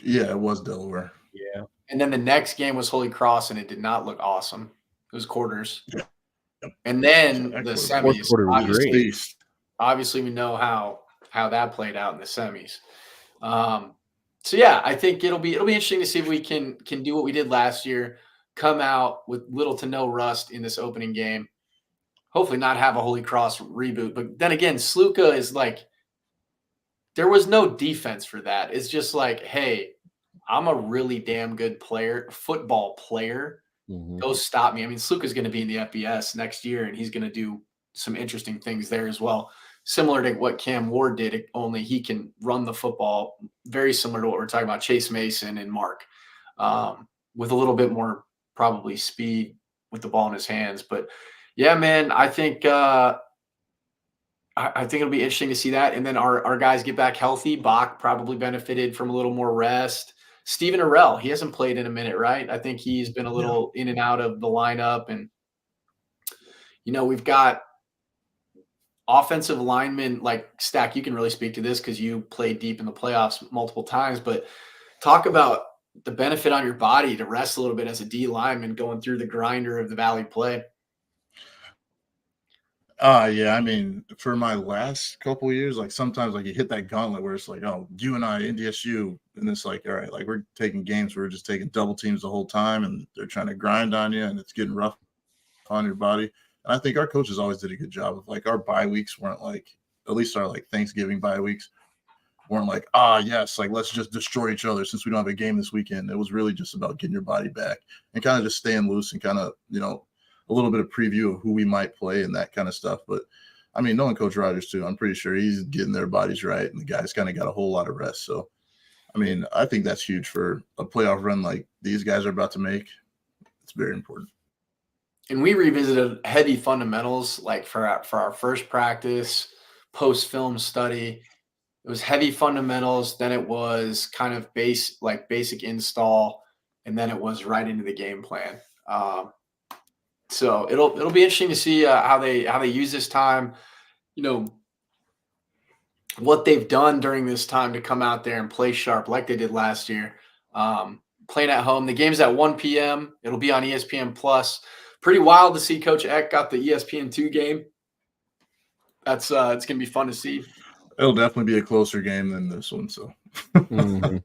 Yeah, it was Delaware. Yeah. And then the next game was Holy Cross, and it did not look awesome. It was quarters. Yeah. And then the semis. Obviously, we know how that played out in the semis. So yeah, I think it'll be interesting to see if we can do what we did last year, come out with little to no rust in this opening game. Hopefully not have a Holy Cross reboot. But then again, Sluka is there was no defense for that. It's just hey, I'm a really damn good football player. Go stop me. Sluka's going to be in the FBS next year, and he's going to do some interesting things there as well. Similar to what Cam Ward did, only he can run the football, very similar to what we're talking about, Chase Mason and Mark, with a little bit more probably speed with the ball in his hands. But yeah, man, I think it'll be interesting to see that. And then our guys get back healthy. Bach probably benefited from a little more rest. Stephen Arell, he hasn't played in a minute, right? I think he's been a little in and out of the lineup. And, we've got offensive linemen Stack. You can really speak to this because you played deep in the playoffs multiple times. But talk about the benefit on your body to rest a little bit as a D lineman going through the grinder of the Valley play. Yeah, for my last couple of years, sometimes you hit that gauntlet where it's you and I, NDSU, and it's all right, we're taking games where we're just taking double teams the whole time, and they're trying to grind on you, and it's getting rough on your body. And I think our coaches always did a good job of our bye weeks weren't at least our Thanksgiving bye weeks weren't yes, let's just destroy each other since we don't have a game this weekend. It was really just about getting your body back and kind of just staying loose and kind of, a little bit of preview of who we might play and that kind of stuff. But knowing Coach Rogers too, I'm pretty sure he's getting their bodies right, and the guys kind of got a whole lot of rest. So, I think that's huge for a playoff run like these guys are about to make. It's very important. And we revisited heavy fundamentals for our first practice post-film study. It was heavy fundamentals. Then it was kind of basic install, and then it was right into the game plan. So it'll be interesting to see how they use this time. What they've done during this time to come out there and play sharp like they did last year. Playing at home. The game's at 1 p.m. It'll be on ESPN Plus. Pretty wild to see Coach Eck got the ESPN2 game. That's it's gonna be fun to see. It'll definitely be a closer game than this one. So I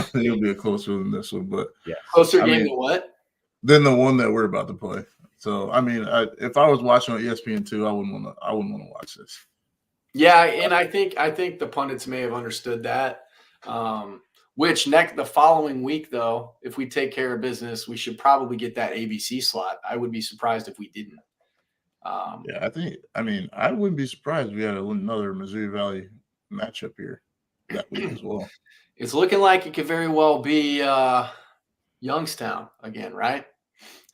think it'll be a closer than this one, but yeah, closer game than what? Than the one that we're about to play. So I mean, if I was watching on ESPN2, I wouldn't want to watch this. Yeah, and I think the pundits may have understood that. The following week, though, if we take care of business, we should probably get that ABC slot. I would be surprised if we didn't. I wouldn't be surprised if we had another Missouri Valley matchup here that week as well. It's looking like it could very well be Youngstown again, right?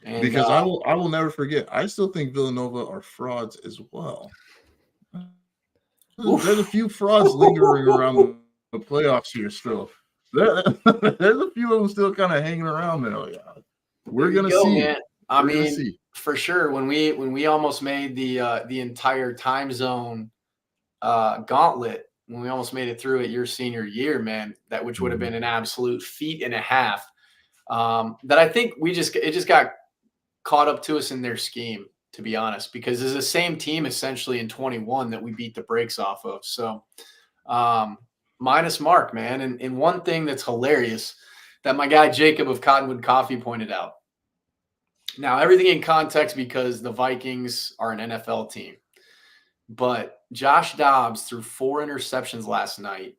And, because I will never forget. I still think Villanova are frauds as well. There's a few frauds lingering around the playoffs here still. There's a few of them still kind of hanging around there. We're gonna see. Man. I mean, for sure. When we almost made the entire time zone gauntlet, when we almost made it through it your senior year, man, which would have been an absolute feat and a half. That I think it just got caught up to us in their scheme, to be honest, because it's the same team essentially in 21 that we beat the brakes off of. So minus Mark, man. And one thing that's hilarious that my guy Jacob of Cottonwood Coffee pointed out. Now, everything in context because the Vikings are an NFL team. But Josh Dobbs threw 4 interceptions last night,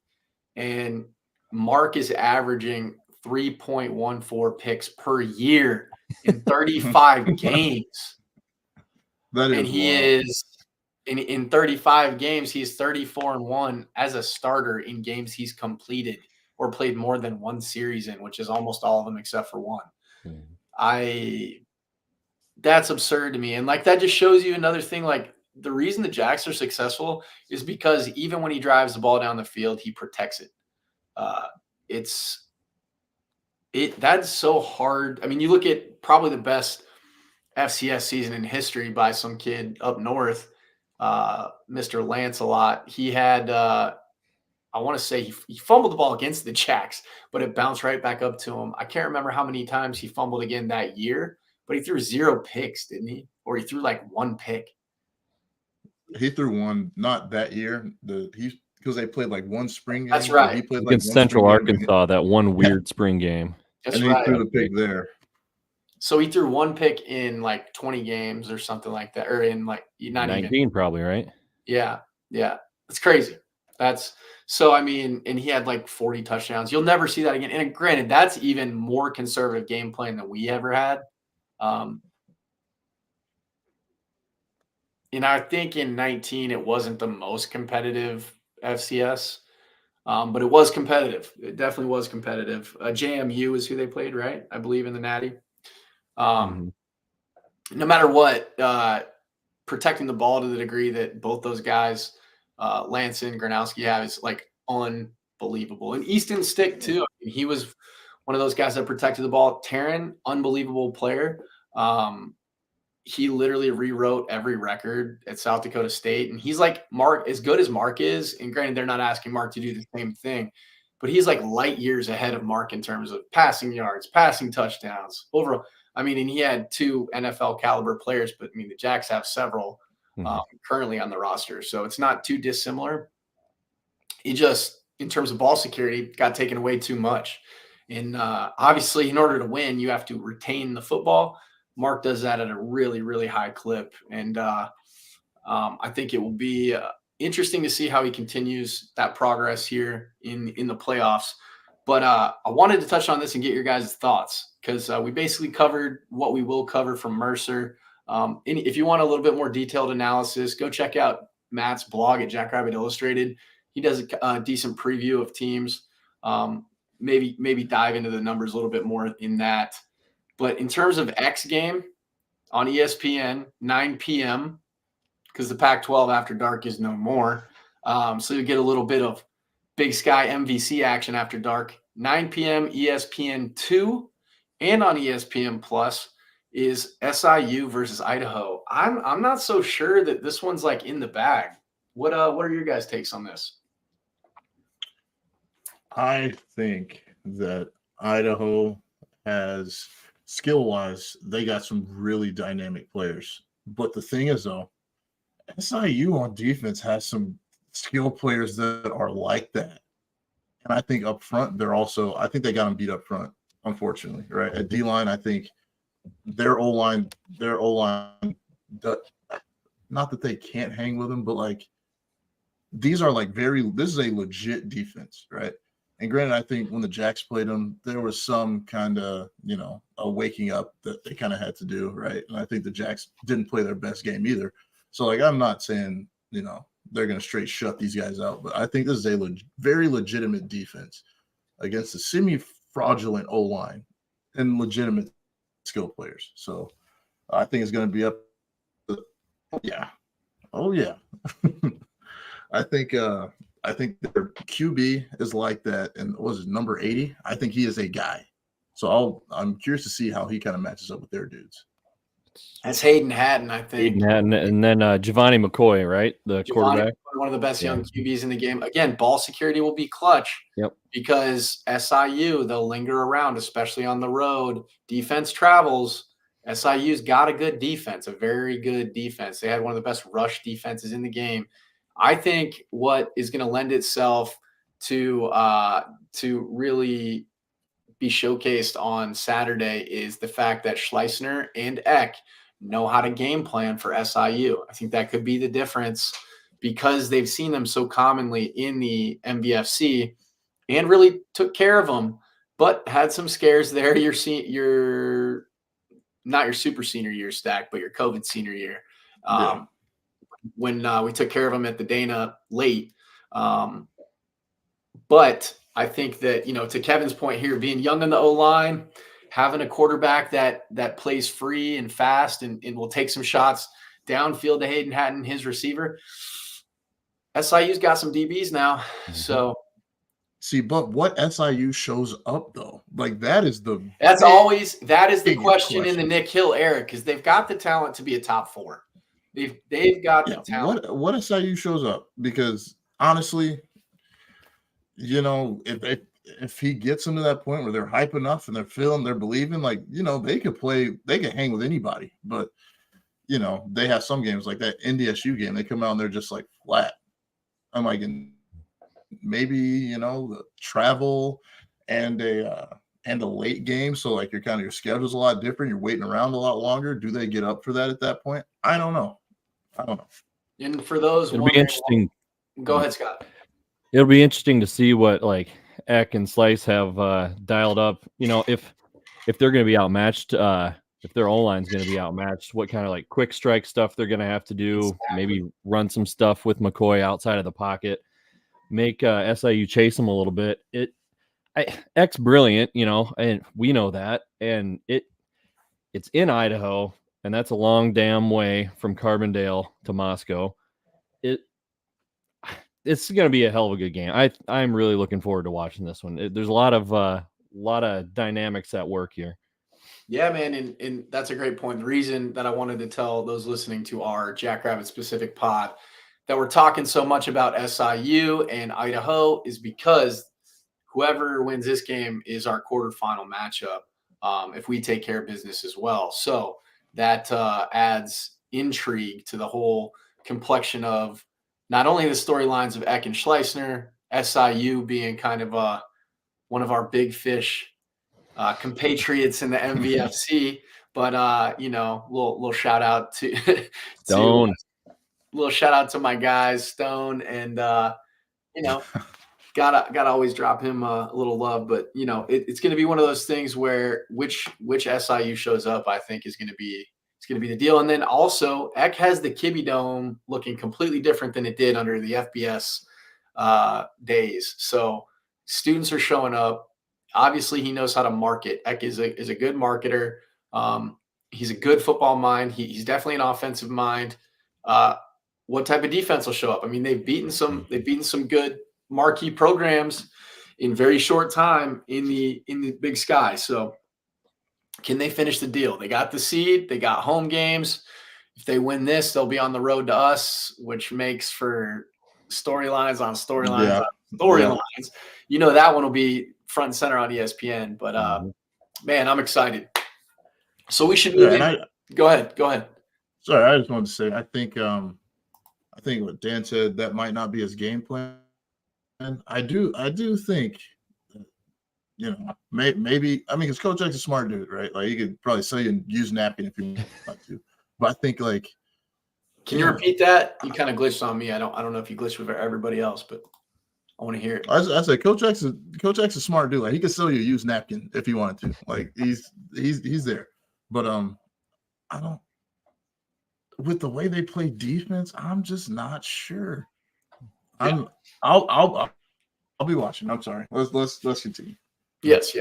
and Mark is averaging 3.14 picks per year in 35 games. And he is in 35 games, he's 34-1 as a starter in games he's completed or played more than one series in, which is almost all of them except for one. That's absurd to me. And that just shows you another thing. The reason the Jacks are successful is because even when he drives the ball down the field, he protects it. That's so hard. I mean, you look at probably the best FCS season in history by some kid up north, Mr. Lancelot. He had, I want to say he fumbled the ball against the Jacks, but it bounced right back up to him. I can't remember how many times he fumbled again that year, but he threw 0 picks, didn't he? Or he threw 1 pick. He threw one, not that year. Because they played one spring game. That's right. He played against Central Arkansas, that one weird spring game. That's and right. He threw the pick there. So he threw 1 pick in 20 games or something like that, or in 19 probably, right? Yeah. It's crazy. That's so. I mean, and he had 40 touchdowns. You'll never see that again. And granted, that's even more conservative game plan than we ever had. And I think in 19 it wasn't the most competitive FCS, but it was competitive. It definitely was competitive. JMU is who they played, right? I believe in the Natty. No matter what, protecting the ball to the degree that both those guys, Lance and Gronowski, have is unbelievable. And Easton Stick too. I mean, he was one of those guys that protected the ball. Taryn, unbelievable player. He literally rewrote every record at South Dakota State. And he's Mark, as good as Mark is. And granted, they're not asking Mark to do the same thing, but he's light years ahead of Mark in terms of passing yards, passing touchdowns, overall. I mean, and he had 2 NFL caliber players, but I mean, the Jacks have several currently on the roster. So it's not too dissimilar. He just, in terms of ball security, got taken away too much. And obviously, in order to win, you have to retain the football. Mark does that at a really, really high clip. And I think it will be interesting to see how he continues that progress here in the playoffs. But I wanted to touch on this and get your guys' thoughts because we basically covered what we will cover from Mercer. If you want a little bit more detailed analysis, go check out Matt's blog at Jackrabbit Illustrated. He does a decent preview of teams. Maybe dive into the numbers a little bit more in that. But in terms of X game on ESPN, 9 p.m., because the Pac-12 after dark is no more. So you get a little bit of Big Sky MVC action after dark. 9 p.m. ESPN2 and on ESPN Plus is SIU versus Idaho. I'm not so sure that this one's like in the bag. What are your guys' takes on this? I think that Idaho has skill-wise, they got some really dynamic players. But the thing is, though, SIU on defense has some skill players that are like that. And I think up front, I think they got them beat up front, unfortunately, right? At D-line, I think their O-line, not that they can't hang with them, but like this is a legit defense, right? And granted, I think when the Jacks played them, there was some kind of, a waking up that they kind of had to do, right? And I think the Jacks didn't play their best game either. So, like, I'm not saying, they're going to straight shut these guys out, but I think this is a very legitimate defense against a semi-fraudulent O-line and legitimate skill players. So, I think it's going to be up. Yeah. Oh, yeah. I think their QB is like that, and was it number 80? I think he is a guy. So I'm curious to see how he kind of matches up with their dudes. That's Hayden Hatten, I think. Hayden Hatten, and then Giovanni McCoy, right? The quarterback. One of the best young QBs in the game. Again, ball security will be clutch. Yep. Because SIU, they'll linger around, especially on the road. Defense travels. SIU's got a good defense, a very good defense. They had one of the best rush defenses in the game. I think what is going to lend itself to really be showcased on Saturday is the fact that Schleissner and Eck know how to game plan for SIU. I think that could be the difference because they've seen them so commonly in the MVFC and really took care of them, but had some scares there. Your not your super senior year stack, but your COVID senior year. When we took care of them at the Dana late. But I think that, to Kevin's point here, being young on the O-line, having a quarterback that plays free and fast and will take some shots downfield to Hayden Hatten, his receiver. SIU's got some DBs now. Mm-hmm. So see, but what SIU shows up though, like that is the question in the Nick Hill era, because they've got the talent to be a top 4. They've got the talent. What SIU shows up, because honestly, if he gets them to that point where they're hype enough and they're feeling, they're believing, like, they could hang with anybody. But, they have some games like that NDSU game. They come out and they're just like flat. I'm like, maybe, the travel and a late game. So like your schedule's a lot different. You're waiting around a lot longer. Do they get up for that at that point? I don't know. And for those, it'll be interesting. Go ahead, Scott. It'll be interesting to see what like Eck and Slice have dialed up. If they're going to be outmatched, if their O-line's going to be outmatched, what kind of like quick strike stuff they're going to have to do. Exactly. Maybe run some stuff with McCoy outside of the pocket, make SIU chase them a little bit. Eck's brilliant, and we know that, and it's in Idaho, and that's a long damn way from Carbondale to Moscow. It's going to be a hell of a good game. I'm really looking forward to watching this one. There's a lot of dynamics at work here. Yeah, man, and that's a great point. The reason that I wanted to tell those listening to our Jackrabbit specific pod that we're talking so much about SIU and Idaho is because whoever wins this game is our quarterfinal matchup if we take care of business as well. So that adds intrigue to the whole complexion of not only the storylines of Eck and Schleissner, SIU being kind of one of our big fish compatriots in the MVFC, but little shout out to Stone. Little shout out to my guys, Stone, and gotta always drop him a little love. But it's going to be one of those things where which SIU shows up, I think is going to be the deal. And then also Eck has the Kibbe Dome looking completely different than it did under the FBS days. So students are showing up. Obviously, he knows how to market. Eck is a good marketer. He's a good football mind. He's definitely an offensive mind. what type of defense will show up. I mean, they've beaten some good marquee programs in very short time in the Big Sky. So can they finish the deal? They got the seed, they got home games. If they win this, they'll be on the road to us, which makes for storylines on storylines on storylines. You know, that one will be front and center on ESPN. But man, I'm excited. So we should move in. Go ahead. Sorry, I just wanted to say I think what Dan said, that might not be his game plan. And I do think, you know, maybe, I mean, because Coach X is a smart dude, right? Like, he could probably sell you and use napkin if you want to. But I think, like, can you repeat that? You kind of glitched on me. I don't know if you glitched with everybody else, but I want to hear it. I said Coach X is a smart dude. Like, he could sell you a used napkin if he wanted to. Like, he's there. But I don't. With the way they play defense, I'm just not sure. Yeah. I'll be watching. I'm sorry. Let's continue. Yes.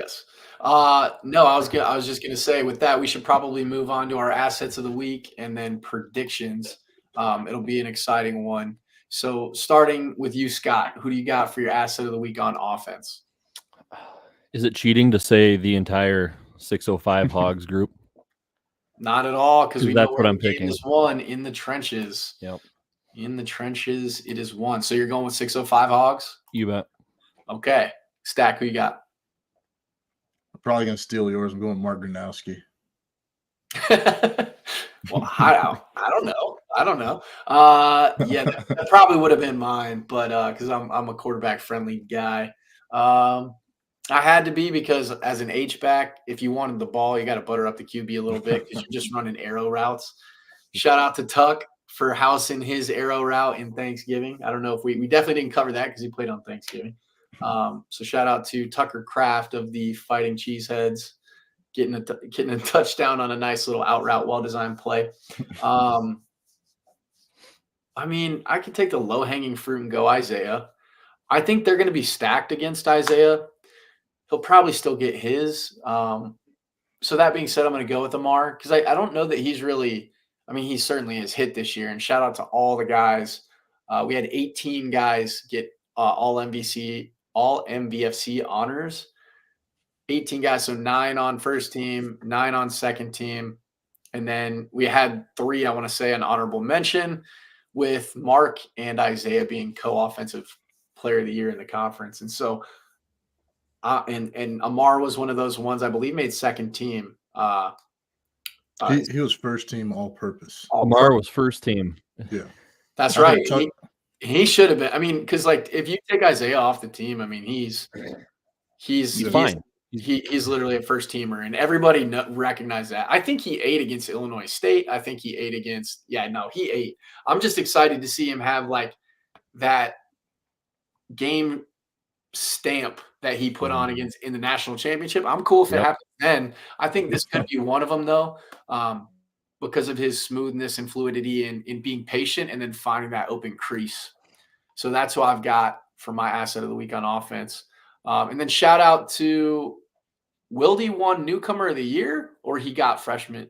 No, I was just gonna say, with that, we should probably move on to our assets of the week and then predictions. It'll be an exciting one. So starting with you, Scott, who do you got for your asset of the week on offense? Is it cheating to say the entire 605 Hogs group? Not at all, because we that's know what where I'm the game picking. is won in the trenches. Yep. In the trenches, it is won. So you're going with 605 Hogs? You bet. Okay. Stack, who you got? I'm probably gonna steal yours. I'm going Mark Gronowski. Well, I don't know. Yeah, that probably would have been mine, but because I'm a quarterback friendly guy. I had to be, because as an H-back, if you wanted the ball, you got to butter up the QB a little bit because you're just running arrow routes. Shout out to Tuck for housing his arrow route in Thanksgiving. I don't know if we definitely didn't cover that because he played on Thanksgiving. So shout out to Tucker Kraft of the Fighting Cheeseheads getting a touchdown on a nice little out route, well-designed play. I mean, I could take the low-hanging fruit and go Isaiah. I think they're going to be stacked against Isaiah. He'll probably still get his. So that being said, I'm going to go with Amar, because I don't know that he's really – I mean, he certainly is hit this year. And shout out to all the guys. We had 18 guys get all MVFC honors. 18 guys, so 9 on first team, 9 on second team. And then we had 3, I want to say, an honorable mention, with Mark and Isaiah being co-offensive player of the year in the conference. And so and Amar was one of those ones, I believe, made second team. He was first team all purpose. Amar was first team. Yeah. That's right. He should have been. I mean, because, like, if you take Isaiah off the team, I mean, he's fine. He's literally a first teamer, and everybody recognized that. I think he ate against Illinois State. I think he ate against – he ate. I'm just excited to see him have, like, that game stamp that he put on against in the national championship. I'm cool if it happens then. I think this could be one of them, though, because of his smoothness and fluidity and in being patient and then finding that open crease. So that's who I've got for my asset of the week on offense. And then shout out to Wildy, won newcomer of the year, or he got freshman?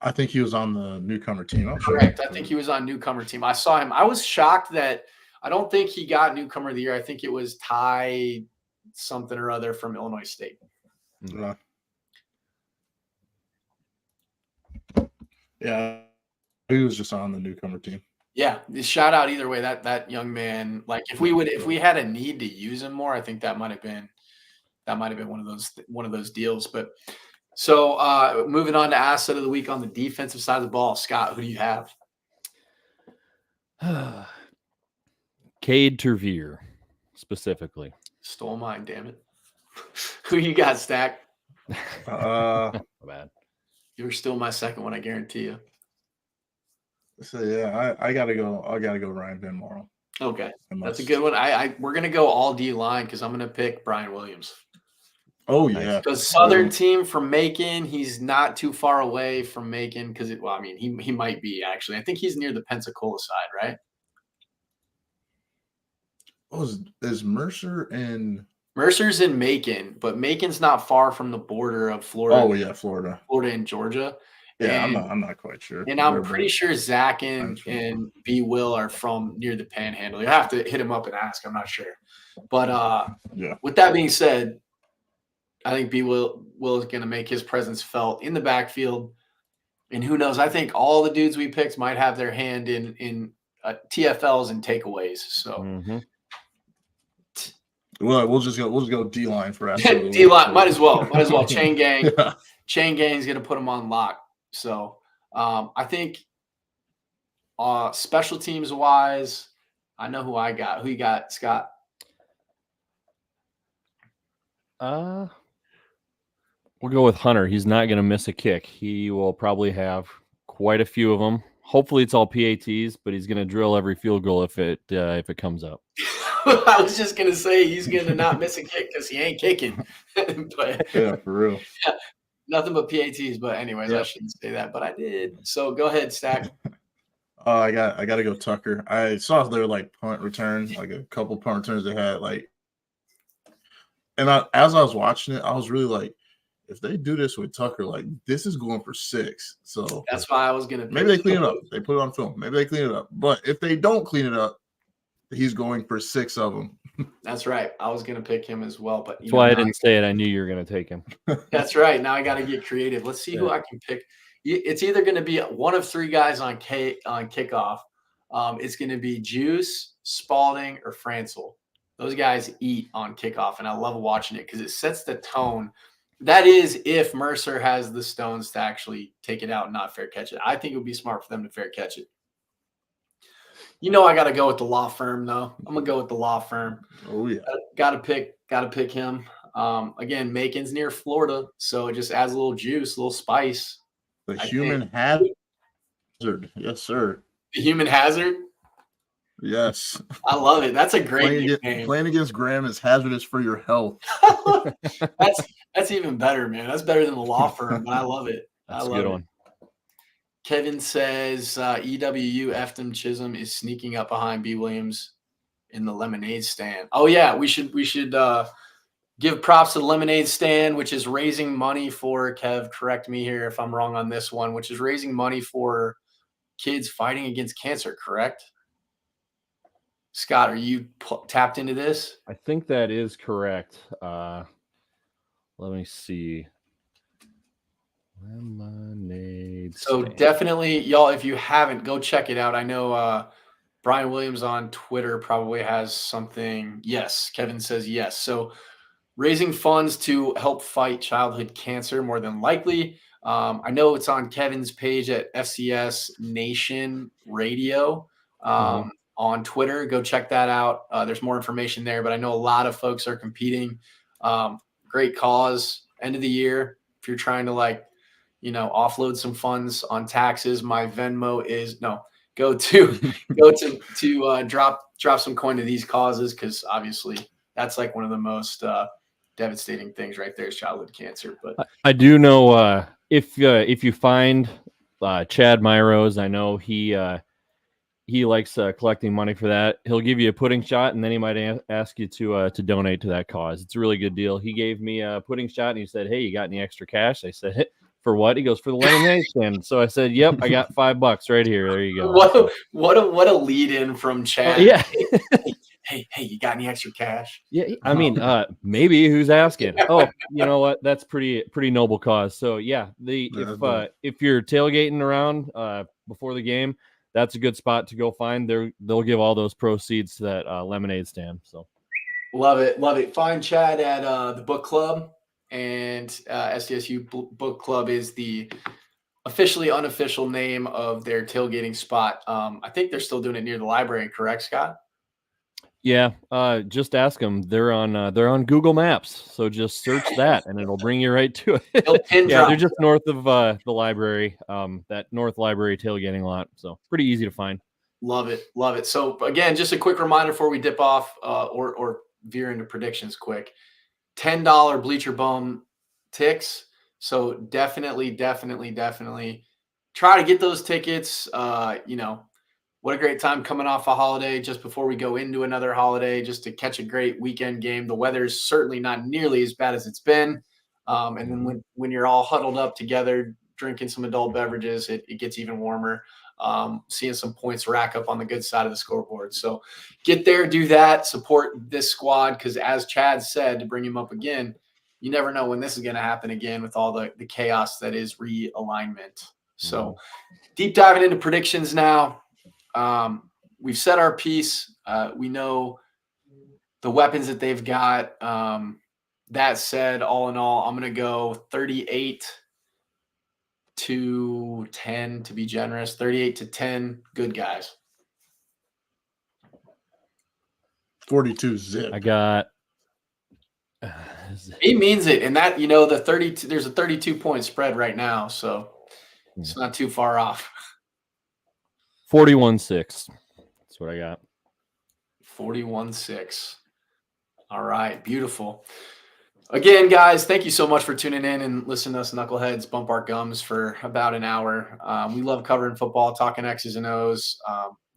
I think he was on the newcomer team. Correct. I think he was on newcomer team. I saw him. I was shocked that I don't think he got newcomer of the year. I think it was Ty something or other from Illinois State. Yeah, he was just on the newcomer team. Yeah, shout out either way. That young man, like, if we had a need to use him more, I think that might have been one of those deals. But so moving on to asset of the week on the defensive side of the ball, Scott, who do you have? Cade Tervier, specifically. Stole mine, damn it. Who you got, Stack? Bad. You're still my second one, I guarantee you. So yeah, I gotta go Ryan Van Morrow. Okay, that's a good one. We're gonna go all D line because I'm gonna pick Brian Williams. Oh yeah, the Southern team from Macon. He's not too far away from Macon because he might be actually. I think he's near the Pensacola side, right? Is Mercer in? Mercer's in Macon, but Macon's not far from the border of Florida. Oh yeah, Florida and Georgia. Yeah, And I'm not quite sure. And I'm pretty sure Zach and B Will are from near the Panhandle. You have to hit him up and ask. I'm not sure. But with that being said, I think B Will is going to make his presence felt in the backfield. And who knows? I think all the dudes we picked might have their hand in TFLs and takeaways. So we'll just go D line for after D line. Might as well. Chain gang. Yeah. Chain gang's going to put them on lock. So I think special teams wise, I know who I got. Who you got, Scott? We'll go with Hunter. He's not going to miss a kick. He will probably have quite a few of them. Hopefully it's all PATs, but he's going to drill every field goal if it comes up. I was just going to say he's going to not miss a kick because he ain't kicking. But yeah, for real. Nothing but PATs. But anyways, I shouldn't say that, but I did. So go ahead, Stack. I got to go Tucker. I saw their punt return, a couple punt returns they had and as I was watching it, I was really if they do this with Tucker, this is going for 6. So that's why I was gonna. Maybe they clean it up. They put it on film. Maybe they clean it up. But if they don't clean it up, he's going for 6 of them. That's right. I was gonna pick him as well, but that's why I didn't say it. I knew you were gonna take him. That's right. Now I got to get creative. Let's see who I can pick. It's either going to be one of 3 guys on kickoff. It's going to be Juice, Spalding, or Francel. Those guys eat on kickoff, and I love watching it because it sets the tone. That is if Mercer has the stones to actually take it out and not fair catch it. I think it would be smart for them to fair catch it. I got to go with the law firm, though. I'm going to go with the law firm. Oh, yeah. Got to pick him. Again, Macon's near Florida, so it just adds a little juice, a little spice. The human hazard. Yes, sir. The human hazard? Yes. I love it. That's a great name. Playing against Graham is hazardous for your health. That's even better, man. That's better than the law firm, but I love it. That's a good one. Kevin says EWU Efton Chisholm is sneaking up behind B. Williams in the lemonade stand. Oh, yeah. We should give props to the lemonade stand, which is raising money for, Kev, correct me here if I'm wrong on this one, which is raising money for kids fighting against cancer, correct? Scott, are you tapped into this? I think that is correct. Let me see. Lemonade stand. Definitely, y'all, if you haven't, go check it out. I know Brian Williams on Twitter probably has something. Yes, Kevin says yes. So raising funds to help fight childhood cancer, more than likely. I know it's on Kevin's page at FCS Nation Radio on Twitter. Go check that out. There's more information there, but I know a lot of folks are competing. Great cause. End of the year. If you're trying to offload some funds on taxes, my Venmo is go to drop some coin to these causes, because obviously that's one of the most devastating things right there is childhood cancer. But I do know if you find Chad Myros, I know he likes collecting money for that. He'll give you a pudding shot, and then he might ask you to donate to that cause. It's a really good deal. He gave me a pudding shot, and he said, "Hey, you got any extra cash?" I said, "For what?" He goes, "For the lemonade stand." So I said, "Yep, I got $5 right here. There you go." What a lead in from Chad. Yeah. Hey, you got any extra cash? Yeah, I mean, maybe. Who's asking? Oh, you know what? That's pretty noble cause. So yeah, if you're tailgating around before the game, that's a good spot to go find. They'll give all those proceeds to that lemonade stand. So love it. Find Chad at the book club, and SDSU Book Club is the officially unofficial name of their tailgating spot. I think they're still doing it near the library, correct, Scott? Yeah, just ask them. They're on Google Maps, so just search that, and it'll bring you right to it. Yeah, they're just north of the library, that North Library tailgating lot. So pretty easy to find. Love it. So again, just a quick reminder before we dip off or veer into predictions quick. $10 Bleacher Bum ticks. So definitely try to get those tickets. What a great time coming off a holiday just before we go into another holiday, just to catch a great weekend game. The weather's certainly not nearly as bad as it's been. And then when you're all huddled up together, drinking some adult beverages, it gets even warmer. Seeing some points rack up on the good side of the scoreboard. So get there, do that, support this squad, because as Chad said, to bring him up again, you never know when this is going to happen again with all the chaos that is realignment. So deep diving into predictions now. We've said our piece. We know the weapons that they've got. That said, all in all, I'm going to go 38-10 to be generous. 38-10, good guys. 42 zip. I got. He means it, and that the 32. There's a 32-point spread right now, so it's not too far off. 41-6. That's what I got. 41-6. All right, beautiful. Again, guys, thank you so much for tuning in and listening to us knuckleheads bump our gums for about an hour. We love covering football, talking X's and O's,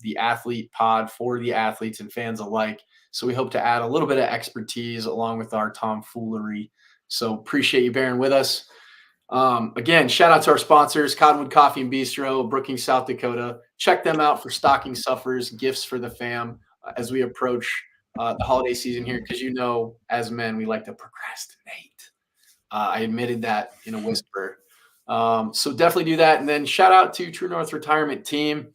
the athlete pod for the athletes and fans alike. So we hope to add a little bit of expertise along with our tomfoolery. So appreciate you bearing with us. Again, shout out to our sponsors, Cottonwood Coffee and Bistro, Brookings, South Dakota. Check them out for stocking stuffers, gifts for the fam as we approach the holiday season here, because as men, we like to procrastinate. I admitted that in a whisper. So definitely do that. And then shout out to True North Retirement Team.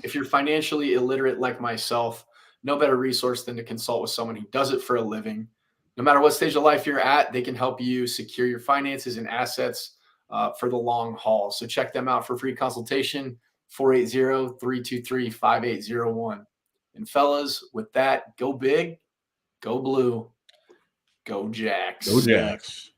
If you're financially illiterate like myself, no better resource than to consult with someone who does it for a living. No matter what stage of life you're at, they can help you secure your finances and assets for the long haul. So check them out for free consultation, 480-323-5801. And fellas, with that, go big, go blue, go Jacks. Go Jacks.